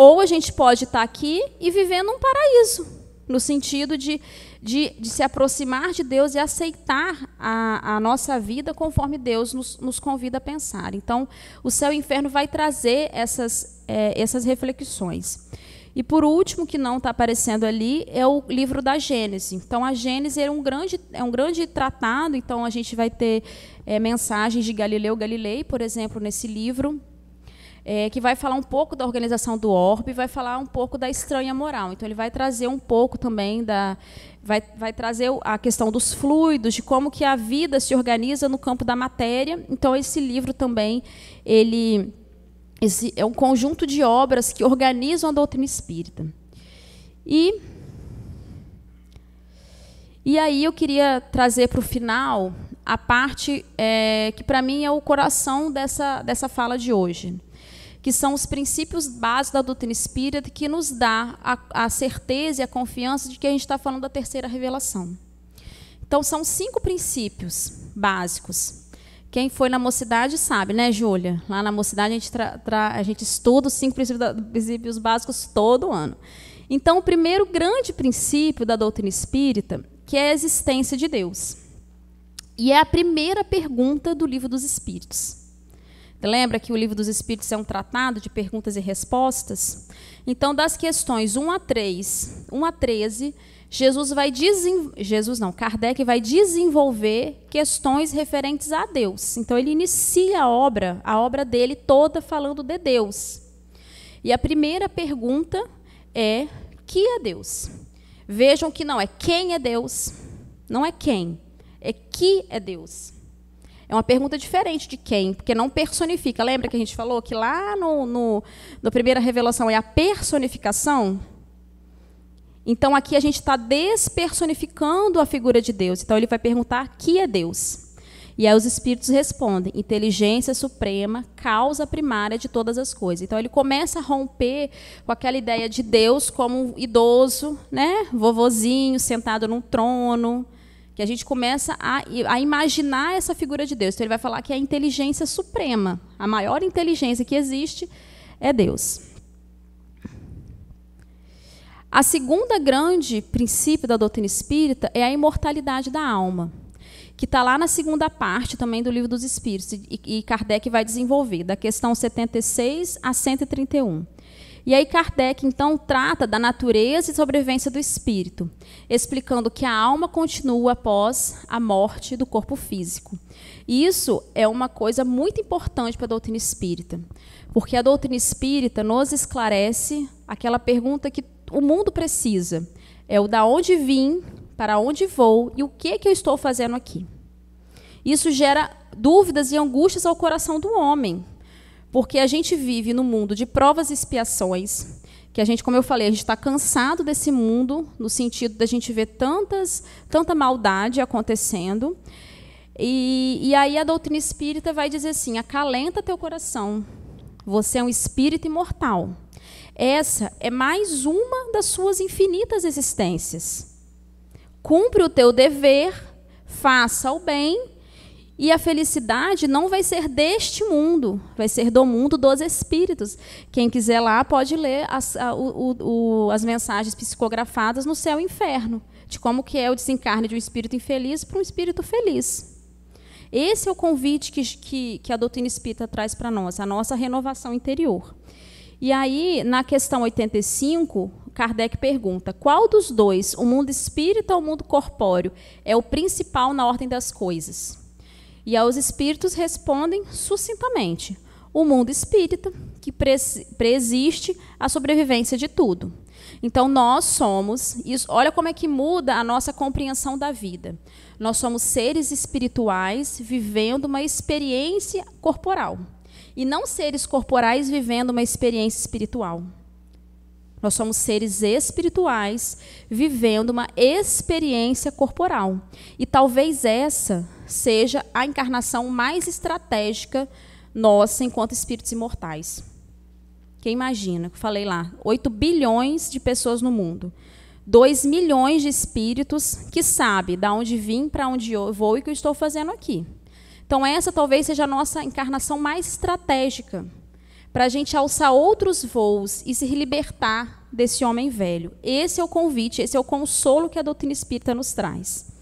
Ou a gente pode estar aqui e viver num paraíso, no sentido de se aproximar de Deus e aceitar a nossa vida conforme Deus nos convida a pensar. Então, o céu e o inferno vai trazer essas reflexões. E, por último, que não está aparecendo ali, é o livro da Gênese. Então, a Gênese é um grande tratado, então a gente vai ter mensagens de Galileu Galilei, por exemplo, nesse livro, que vai falar um pouco da organização do orbe, vai falar um pouco da estranha moral. Então, ele vai trazer um pouco também vai trazer a questão dos fluidos, de como que a vida se organiza no campo da matéria. Então, esse livro também, esse é um conjunto de obras que organizam a doutrina espírita. E aí eu queria trazer para o final a parte que, para mim, é o coração dessa fala de hoje, que são os princípios básicos da doutrina espírita, que nos dá a certeza e a confiança de que a gente está falando da terceira revelação. Então, são 5 princípios básicos. Quem foi na mocidade sabe, né, Júlia? Lá na mocidade a gente estuda os 5 princípios básicos todo ano. Então, o primeiro grande princípio da doutrina espírita, que é a existência de Deus. E é a primeira pergunta do Livro dos Espíritos. Lembra que o Livro dos Espíritos é um tratado de perguntas e respostas? Então, das questões 1 a 13, Kardec vai desenvolver questões referentes a Deus. Então, ele inicia a obra dele toda falando de Deus. E a primeira pergunta é: que é Deus? Vejam que não é quem é Deus, não é quem, é que é Deus. É uma pergunta diferente de quem, porque não personifica. Lembra que a gente falou que lá na primeira revelação é a personificação? Então, aqui a gente está despersonificando a figura de Deus. Então, ele vai perguntar: que é Deus? E aí os espíritos respondem: inteligência suprema, causa primária de todas as coisas. Então, ele começa a romper com aquela ideia de Deus como um idoso, né? Vovozinho, sentado num trono, que a gente começa a imaginar essa figura de Deus. Então, ele vai falar que a inteligência suprema, a maior inteligência que existe, é Deus. A segunda grande princípio da doutrina espírita é a imortalidade da alma, que está lá na segunda parte também do Livro dos Espíritos, e Kardec vai desenvolver, da questão 76 a 131. E aí Kardec, então, trata da natureza e sobrevivência do espírito, explicando que a alma continua após a morte do corpo físico. E isso é uma coisa muito importante para a doutrina espírita, porque a doutrina espírita nos esclarece aquela pergunta que o mundo precisa, é o da onde vim, para onde vou e o que eu estou fazendo aqui. Isso gera dúvidas e angústias ao coração do homem, porque a gente vive no mundo de provas e expiações, que a gente, como eu falei, a gente está cansado desse mundo, no sentido da gente ver tanta maldade acontecendo, e aí a doutrina espírita vai dizer assim: acalenta teu coração, você é um espírito imortal. Essa é mais uma das suas infinitas existências. Cumpre o teu dever, faça o bem, e a felicidade não vai ser deste mundo, vai ser do mundo dos espíritos. Quem quiser lá pode ler as mensagens psicografadas no Céu e Inferno, de como que é o desencarne de um espírito infeliz para um espírito feliz. Esse é o convite que a doutrina espírita traz para nós, a nossa renovação interior. E aí, na questão 85, Kardec pergunta: qual dos dois, o mundo espírita ou o mundo corpóreo, é o principal na ordem das coisas? E aí os espíritos respondem sucintamente: o mundo espírita, que preexiste a sobrevivência de tudo. Então, nós somos, olha como é que muda a nossa compreensão da vida. Nós somos seres espirituais vivendo uma experiência corporal. E não seres corporais vivendo uma experiência espiritual. Nós somos seres espirituais vivendo uma experiência corporal. E talvez essa seja a encarnação mais estratégica nossa enquanto espíritos imortais. Quem imagina? Eu falei lá, 8 bilhões de pessoas no mundo. 2 milhões de espíritos que sabem de onde vim, para onde eu vou e o que eu estou fazendo aqui. Então, essa talvez seja a nossa encarnação mais estratégica, para a gente alçar outros voos e se libertar desse homem velho. Esse é o convite, esse é o consolo que a doutrina espírita nos traz.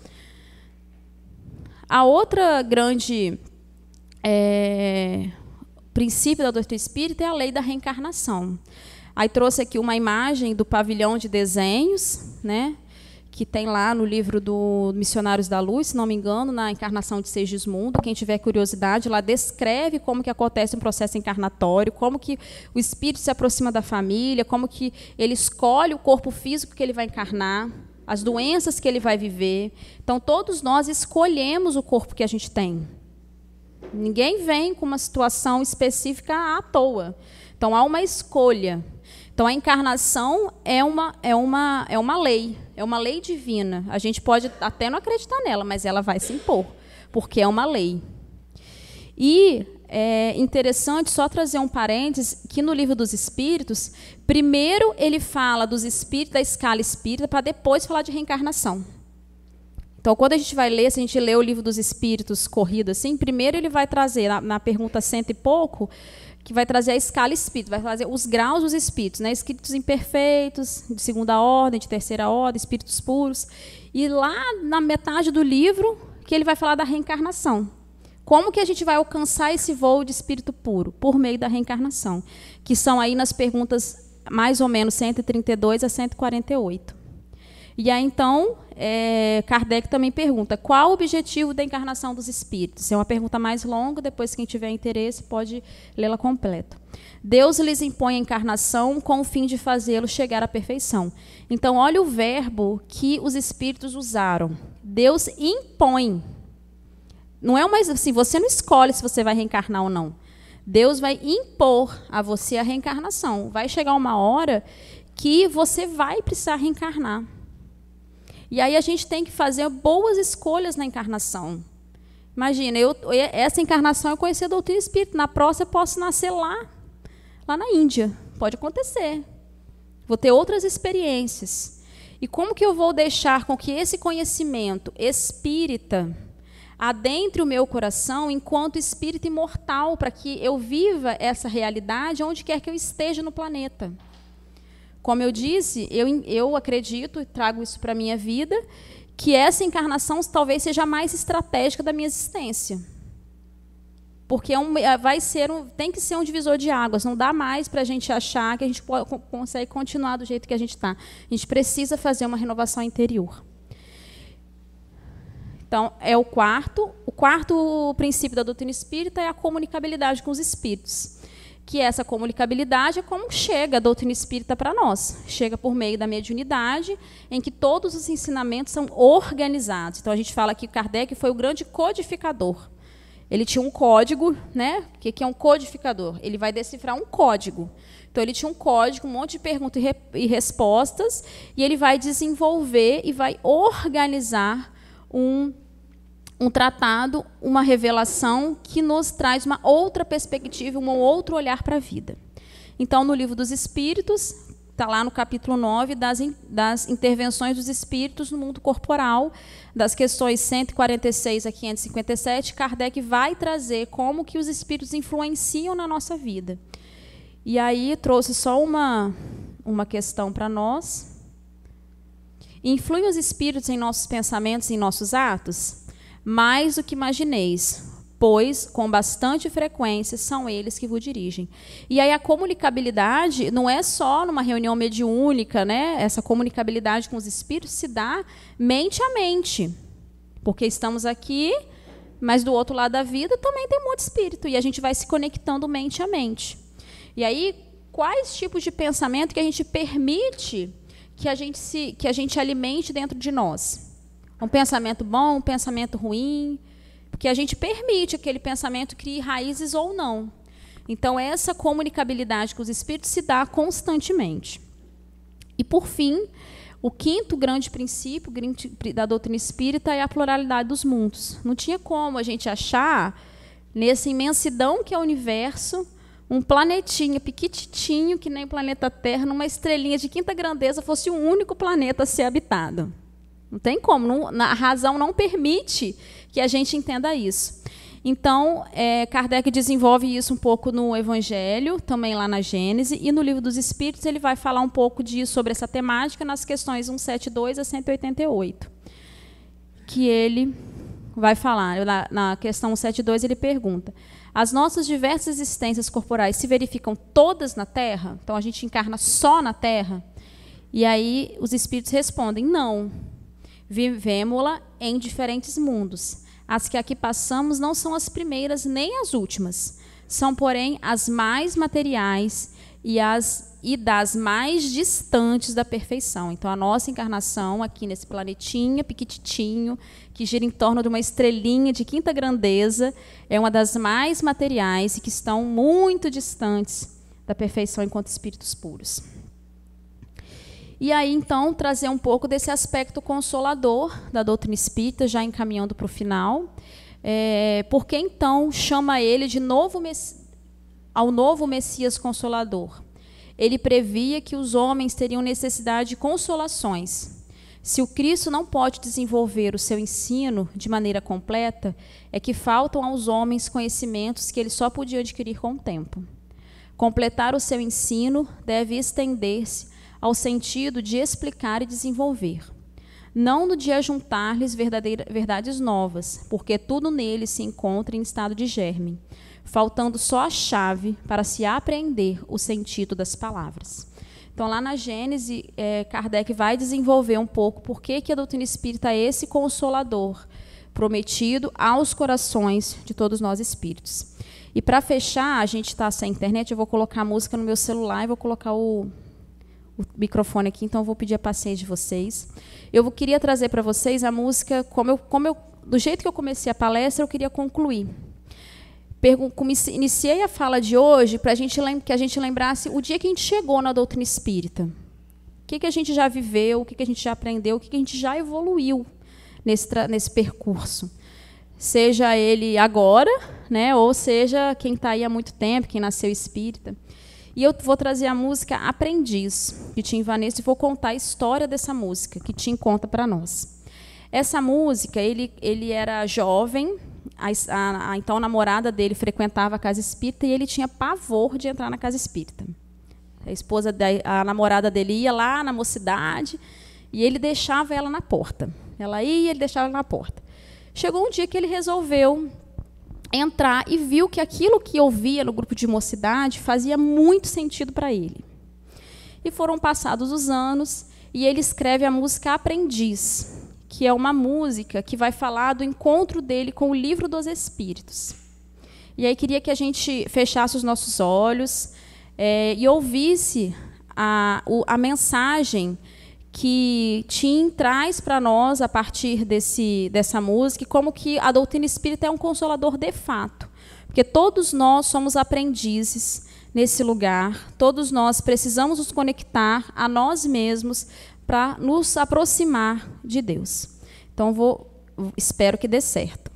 A outra grande princípio da doutrina espírita é a lei da reencarnação. Aí trouxe aqui uma imagem do pavilhão de desenhos, né, que tem lá no livro do Missionários da Luz, se não me engano, na Encarnação de Segismundo. Quem tiver curiosidade, lá descreve como que acontece um processo encarnatório, como que o espírito se aproxima da família, como que ele escolhe o corpo físico que ele vai encarnar, as doenças que ele vai viver. Então, todos nós escolhemos o corpo que a gente tem. Ninguém vem com uma situação específica à toa. Então, há uma escolha. Então, a encarnação é uma lei divina. A gente pode até não acreditar nela, mas ela vai se impor, porque é uma lei. E é interessante só trazer um parênteses, que no Livro dos Espíritos, primeiro ele fala dos espíritos, da escala espírita, para depois falar de reencarnação. Então, quando a gente vai ler, se a gente lê o Livro dos Espíritos corrido assim, primeiro ele vai trazer, na pergunta 100 e pouco, que vai trazer a escala espírita, vai trazer os graus dos espíritos, né? Espíritos imperfeitos, de segunda ordem, de terceira ordem, espíritos puros. E lá na metade do livro, que ele vai falar da reencarnação. Como que a gente vai alcançar esse voo de espírito puro? Por meio da reencarnação, que são aí nas perguntas mais ou menos 132 a 148. E aí, então, Kardec também pergunta, qual o objetivo da encarnação dos espíritos? É uma pergunta mais longa, depois quem tiver interesse pode lê-la completa. Deus lhes impõe a encarnação com o fim de fazê-los chegar à perfeição. Então, olha o verbo que os espíritos usaram. Deus impõe. Não é mais assim, você não escolhe se você vai reencarnar ou não. Deus vai impor a você a reencarnação. Vai chegar uma hora que você vai precisar reencarnar. E aí a gente tem que fazer boas escolhas na encarnação. Imagina, essa encarnação eu conheci a doutrina espírita. Na próxima eu posso nascer lá na Índia. Pode acontecer. Vou ter outras experiências. E como que eu vou deixar com que esse conhecimento espírita adentre o meu coração enquanto espírito imortal, para que eu viva essa realidade onde quer que eu esteja no planeta? Como eu disse, eu acredito, e trago isso para a minha vida, que essa encarnação talvez seja a mais estratégica da minha existência. Porque tem que ser um divisor de águas. Não dá mais para a gente achar que a gente consegue continuar do jeito que a gente está. A gente precisa fazer uma renovação interior. Então, é o quarto. O quarto princípio da doutrina espírita é a comunicabilidade com os espíritos. Que essa comunicabilidade é como chega a doutrina espírita para nós. Chega por meio da mediunidade, em que todos os ensinamentos são organizados. Então, a gente fala que Kardec foi o grande codificador. Ele tinha um código, né? O que é um codificador? Ele vai decifrar um código. Então, ele tinha um código, um monte de perguntas e respostas, e ele vai desenvolver e vai organizar um tratado, uma revelação que nos traz uma outra perspectiva, um outro olhar para a vida. Então, no Livro dos Espíritos, está lá no capítulo 9, das intervenções dos espíritos no mundo corporal, das questões 146 a 557, Kardec vai trazer como que os espíritos influenciam na nossa vida. E aí trouxe só uma questão para nós. Influem os espíritos em nossos pensamentos e em nossos atos? Mais do que imagineis, pois, com bastante frequência, são eles que vos dirigem. E aí a comunicabilidade não é só numa reunião mediúnica, né? Essa comunicabilidade com os espíritos se dá mente a mente. Porque estamos aqui, mas do outro lado da vida também tem um monte de espírito. E a gente vai se conectando mente a mente. E aí, quais tipos de pensamento que a gente permite que a gente alimente dentro de nós? Um pensamento bom, um pensamento ruim, porque a gente permite que aquele pensamento crie raízes ou não. Então, essa comunicabilidade com os espíritos se dá constantemente. E, por fim, o quinto grande princípio da doutrina espírita é a pluralidade dos mundos. Não tinha como a gente achar, nessa imensidão que é o universo, um planetinha piquititinho, que nem o planeta Terra, numa estrelinha de quinta grandeza, fosse o único planeta a ser habitado. Não tem como, a razão não permite que a gente entenda isso. Então, Kardec desenvolve isso um pouco no Evangelho, também lá na Gênese, e no Livro dos Espíritos ele vai falar um pouco sobre essa temática nas questões 172 a 188, que ele vai falar. Na questão 172 ele pergunta: as nossas diversas existências corporais se verificam todas na Terra? Então, a gente encarna só na Terra? E aí os Espíritos respondem: não, vivemos-la em diferentes mundos. As que aqui passamos não são as primeiras nem as últimas. São, porém, as mais materiais e das mais distantes da perfeição. Então, a nossa encarnação aqui nesse planetinha piquititinho, que gira em torno de uma estrelinha de quinta grandeza, é uma das mais materiais e que estão muito distantes da perfeição enquanto espíritos puros. E aí, então, trazer um pouco desse aspecto consolador da doutrina espírita, já encaminhando para o final. Por que, então, chama ele de ao novo Messias Consolador? Ele previa que os homens teriam necessidade de consolações. Se o Cristo não pode desenvolver o seu ensino de maneira completa, é que faltam aos homens conhecimentos que eles só podiam adquirir com o tempo. Completar o seu ensino deve estender-se ao sentido de explicar e desenvolver, não no de ajuntar-lhes verdades novas, porque tudo nele se encontra em estado de germe, faltando só a chave para se apreender o sentido das palavras. Então, lá na Gênese, Kardec vai desenvolver um pouco por que a doutrina espírita é esse consolador prometido aos corações de todos nós espíritos. E, para fechar, a gente está sem internet, eu vou colocar a música no meu celular e vou colocar o microfone aqui, então eu vou pedir a paciência de vocês. Eu queria trazer para vocês a música, do jeito que eu comecei a palestra, eu queria concluir. Iniciei a fala de hoje para que a gente lembrasse o dia que a gente chegou na doutrina espírita. O que a gente já viveu, o que a gente já aprendeu, o que a gente já evoluiu nesse percurso. Seja ele agora, né, ou seja quem está aí há muito tempo, quem nasceu espírita. E eu vou trazer a música Aprendiz, de Tim Vanessa, e vou contar a história dessa música, que Tim conta para nós. Essa música, ele era jovem, então a namorada dele frequentava a casa espírita e ele tinha pavor de entrar na casa espírita. A namorada dele ia lá na mocidade e ele deixava ela na porta. Ela ia e ele deixava ela na porta. Chegou um dia que ele resolveu entrar e viu que aquilo que ouvia no grupo de mocidade fazia muito sentido para ele. E foram passados os anos e ele escreve a música Aprendiz, que é uma música que vai falar do encontro dele com o Livro dos Espíritos. E aí queria que a gente fechasse os nossos olhos e ouvisse a mensagem que Tim traz para nós a partir dessa música, e como que a doutrina espírita é um consolador de fato. Porque todos nós somos aprendizes nesse lugar, todos nós precisamos nos conectar a nós mesmos para nos aproximar de Deus. Então, espero que dê certo.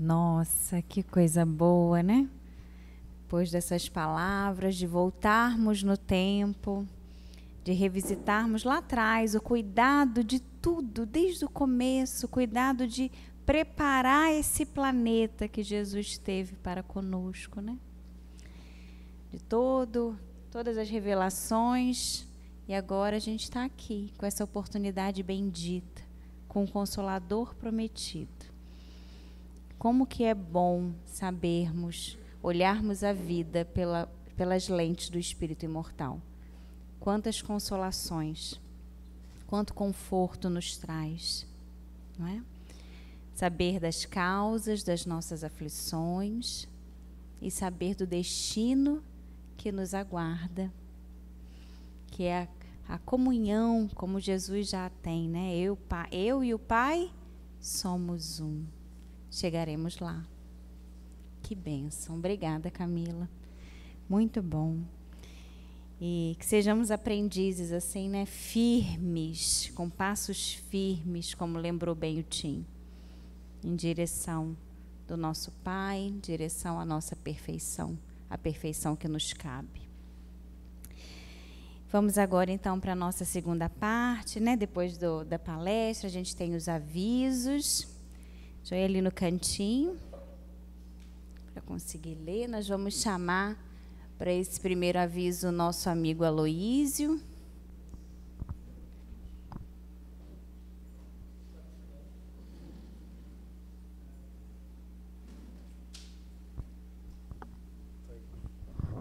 Nossa, que coisa boa, né? Depois dessas palavras, de voltarmos no tempo, de revisitarmos lá atrás o cuidado de tudo, desde o começo, o cuidado de preparar esse planeta que Jesus teve para conosco, né? De todas as revelações, e agora a gente está aqui com essa oportunidade bendita, com o Consolador prometido. Como que é bom sabermos, olharmos a vida pelas lentes do Espírito imortal. Quantas consolações, quanto conforto nos traz, não é? Saber das causas das nossas aflições e saber do destino que nos aguarda, que é a comunhão, como Jesus já tem, né? Eu e o Pai somos um. Chegaremos lá. Que bênção. Obrigada, Camila. Muito bom. E que sejamos aprendizes assim, né? Firmes, com passos firmes, como lembrou bem o Tim, em direção do nosso Pai, em direção à nossa perfeição, a perfeição que nos cabe. Vamos agora, então, para a nossa segunda parte, né? Depois da palestra, a gente tem os avisos. Já ali no cantinho, para conseguir ler, nós vamos chamar para esse primeiro aviso o nosso amigo Aloísio.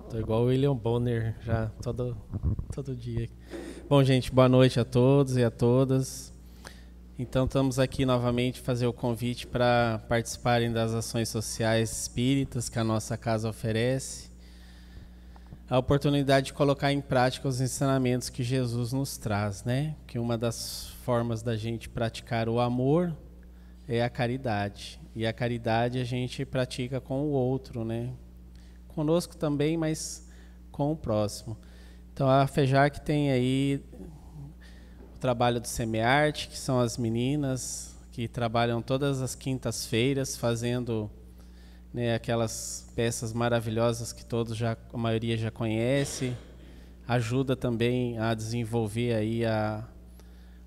Tô igual o William Bonner, já todo dia. Bom, gente, boa noite a todos e a todas. Então, estamos aqui novamente fazer o convite para participarem das ações sociais espíritas que a nossa casa oferece. A oportunidade de colocar em prática os ensinamentos que Jesus nos traz, né? Que uma das formas da gente praticar o amor é a caridade. E a caridade a gente pratica com o outro, né? Conosco também, mas com o próximo. Então, a FEJAC tem aí trabalho do Semearte, que são as meninas que trabalham todas as quintas-feiras fazendo, né, aquelas peças maravilhosas que a maioria já conhece. Ajuda também a desenvolver aí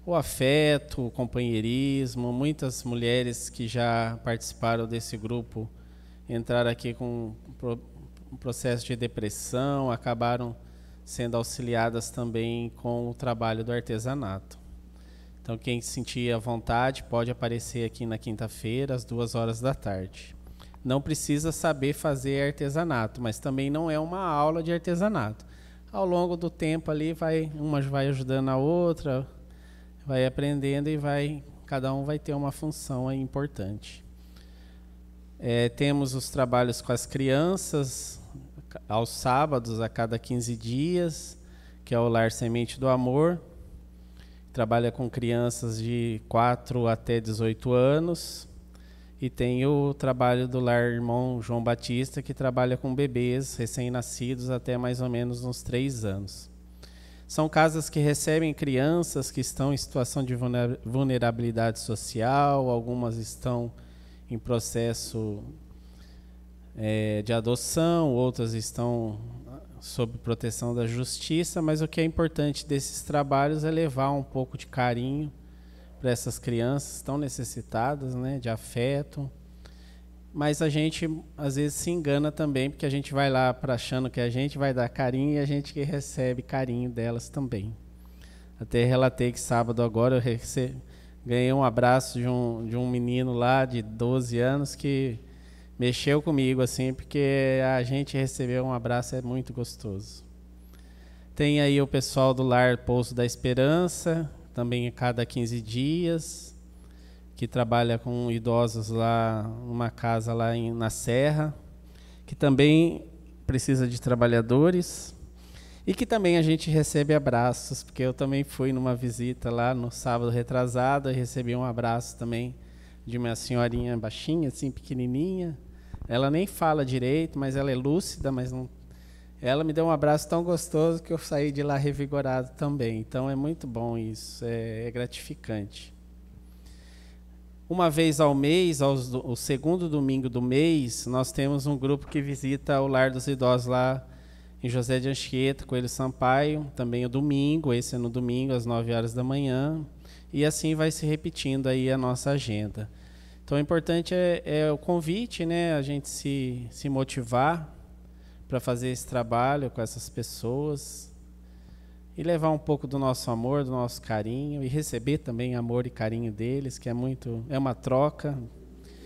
o afeto, o companheirismo. Muitas mulheres que já participaram desse grupo entraram aqui com um processo de depressão, acabaram sendo auxiliadas também com o trabalho do artesanato. Então, quem sentir à vontade pode aparecer aqui na quinta-feira, às 2h. Não precisa saber fazer artesanato, mas também não é uma aula de artesanato. Ao longo do tempo ali, uma vai ajudando a outra, vai aprendendo e cada um vai ter uma função aí importante. Temos os trabalhos com as crianças, aos sábados, a cada 15 dias, que é o Lar Semente do Amor. Trabalha com crianças de 4 até 18 anos. E tem o trabalho do Lar Irmão João Batista, que trabalha com bebês recém-nascidos até mais ou menos uns 3 anos. São casas que recebem crianças que estão em situação de vulnerabilidade social, algumas estão em processo de adoção, outras estão sob proteção da justiça, mas o que é importante desses trabalhos é levar um pouco de carinho para essas crianças tão necessitadas, né, de afeto. Mas a gente às vezes se engana também, porque a gente vai lá achando que a gente vai dar carinho e a gente que recebe carinho delas também. Até relatei que sábado agora eu ganhei um abraço de um menino lá de 12 anos que mexeu comigo, assim, porque a gente receber um abraço é muito gostoso. Tem aí o pessoal do Lar Pouso da Esperança, também a cada 15 dias, que trabalha com idosos lá, numa casa lá na Serra, que também precisa de trabalhadores, e que também a gente recebe abraços, porque eu também fui numa visita lá no sábado retrasado e recebi um abraço também de uma senhorinha baixinha, assim, pequenininha. Ela nem fala direito, mas ela é lúcida, mas não... Ela me deu um abraço tão gostoso que eu saí de lá revigorado também. Então, é muito bom isso, é gratificante. Uma vez ao mês, o segundo domingo do mês, nós temos um grupo que visita o Lar dos Idosos lá em José de Anchieta, Coelho Sampaio, também o domingo, esse é no domingo, às 9 horas da manhã, e assim vai se repetindo aí a nossa agenda. Então, o importante é o convite, né, a gente se motivar para fazer esse trabalho com essas pessoas e levar um pouco do nosso amor, do nosso carinho e receber também amor e carinho deles, que é uma troca.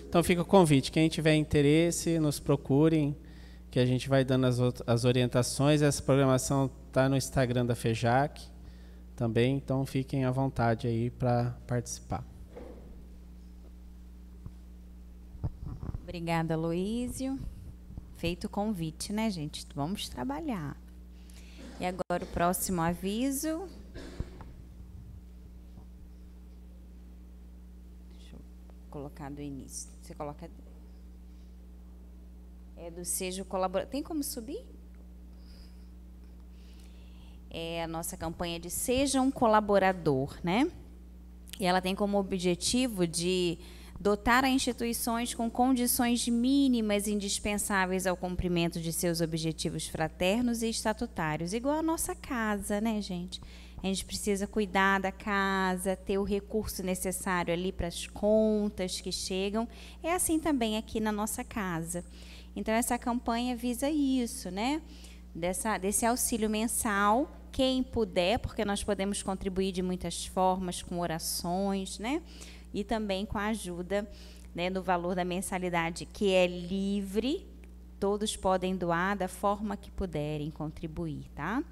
Então fica o convite, quem tiver interesse, nos procurem, que a gente vai dando as orientações. Essa programação está no Instagram da FEJAC também, então fiquem à vontade aí para participar. Obrigada, Aloísio. Feito o convite, né, gente? Vamos trabalhar. E agora o próximo aviso. Deixa eu colocar do início. Você coloca... É do Seja Colaborador. Tem como subir? É a nossa campanha de Seja um Colaborador, né? E ela tem como objetivo de dotar as instituições com condições mínimas indispensáveis ao cumprimento de seus objetivos fraternos e estatutários, igual a nossa casa, né, gente? A gente precisa cuidar da casa, ter o recurso necessário ali para as contas que chegam. É assim também aqui na nossa casa. Então, essa campanha visa isso, né? Desse auxílio mensal, quem puder, porque nós podemos contribuir de muitas formas, com orações, né? E também com a ajuda, né, no valor da mensalidade, que é livre, todos podem doar da forma que puderem contribuir, tá?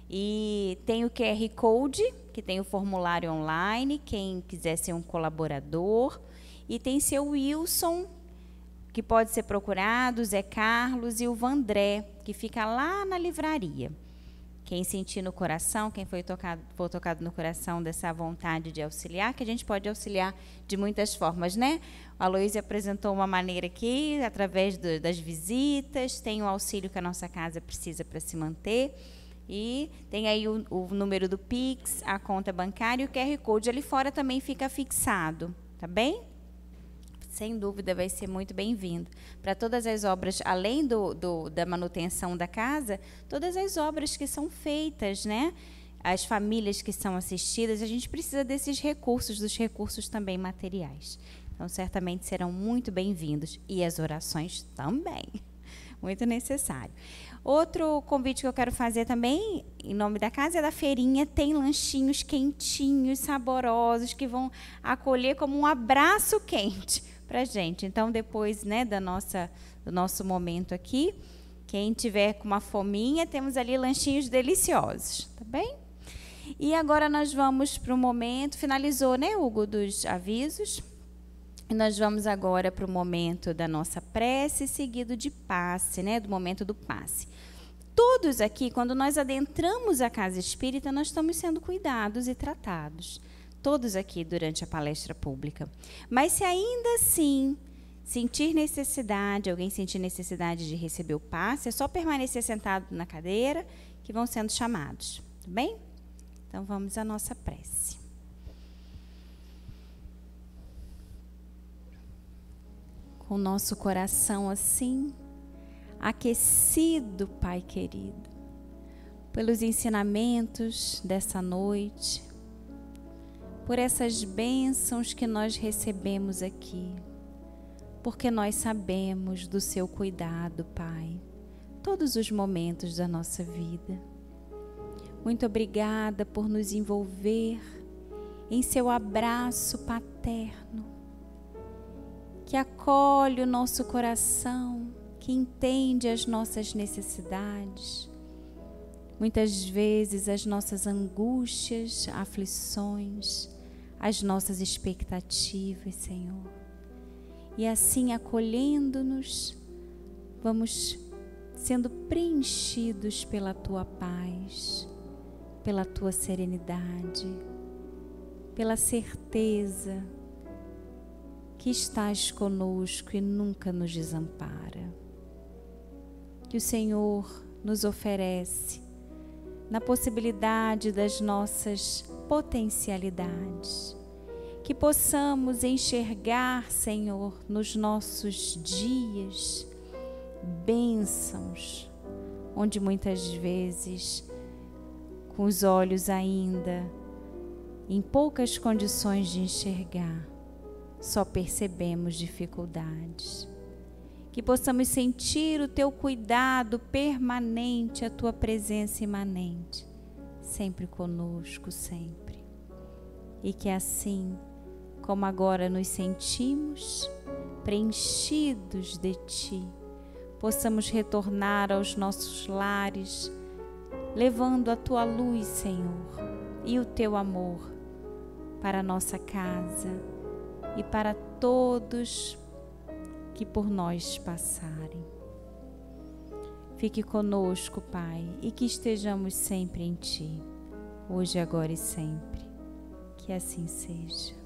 E tem o QR Code, que tem o formulário online, quem quiser ser um colaborador, e tem seu Wilson, que pode ser procurado, Zé Carlos e o Vandré, que fica lá na livraria. Quem sentir no coração, quem for tocado no coração dessa vontade de auxiliar, que a gente pode auxiliar de muitas formas, né? A Aloísia apresentou uma maneira aqui, através das visitas, tem o auxílio que a nossa casa precisa para se manter, e tem aí o número do Pix, a conta bancária e o QR Code ali fora também fica fixado, tá bem? Sem dúvida vai ser muito bem-vindo. Para todas as obras, além da manutenção da casa, todas as obras que são feitas, né? As famílias que são assistidas, a gente precisa desses recursos, dos recursos também materiais. Então, certamente serão muito bem-vindos. E as orações também. Muito necessário. Outro convite que eu quero fazer também, em nome da casa, é da feirinha. Tem lanchinhos quentinhos, saborosos, que vão acolher como um abraço quente para a gente. Então, depois, né, do nosso momento aqui, quem tiver com uma fominha, temos ali lanchinhos deliciosos, tá bem? E agora nós vamos para o momento, finalizou, né, Hugo, dos avisos? E nós vamos agora para o momento da nossa prece, seguido de passe, né, do momento do passe. Todos aqui, quando nós adentramos a casa espírita, nós estamos sendo cuidados e tratados. Todos aqui durante a palestra pública. Mas se ainda assim alguém sentir necessidade de receber o passe, é só permanecer sentado na cadeira que vão sendo chamados, tá bem? Então vamos à nossa prece. Com o nosso coração assim, aquecido, Pai querido, pelos ensinamentos dessa noite, por essas bênçãos que nós recebemos aqui, porque nós sabemos do seu cuidado, Pai, todos os momentos da nossa vida. Muito obrigada por nos envolver em seu abraço paterno, que acolhe o nosso coração, que entende as nossas necessidades, muitas vezes as nossas angústias, aflições, as nossas expectativas, Senhor. E assim, acolhendo-nos, vamos sendo preenchidos pela Tua paz, pela Tua serenidade, pela certeza que estás conosco e nunca nos desampara. Que o Senhor nos oferece na possibilidade das nossas potencialidades, que possamos enxergar, Senhor, nos nossos dias, bênçãos, onde muitas vezes, com os olhos ainda em poucas condições de enxergar, só percebemos dificuldades. Que possamos sentir o Teu cuidado permanente, a Tua presença imanente, sempre conosco, sempre. E que assim, como agora nos sentimos preenchidos de Ti, possamos retornar aos nossos lares, levando a Tua luz, Senhor, e o Teu amor para a nossa casa e para todos que por nós passarem. Fique conosco, Pai, e que estejamos sempre em Ti, hoje, agora e sempre. Que assim seja.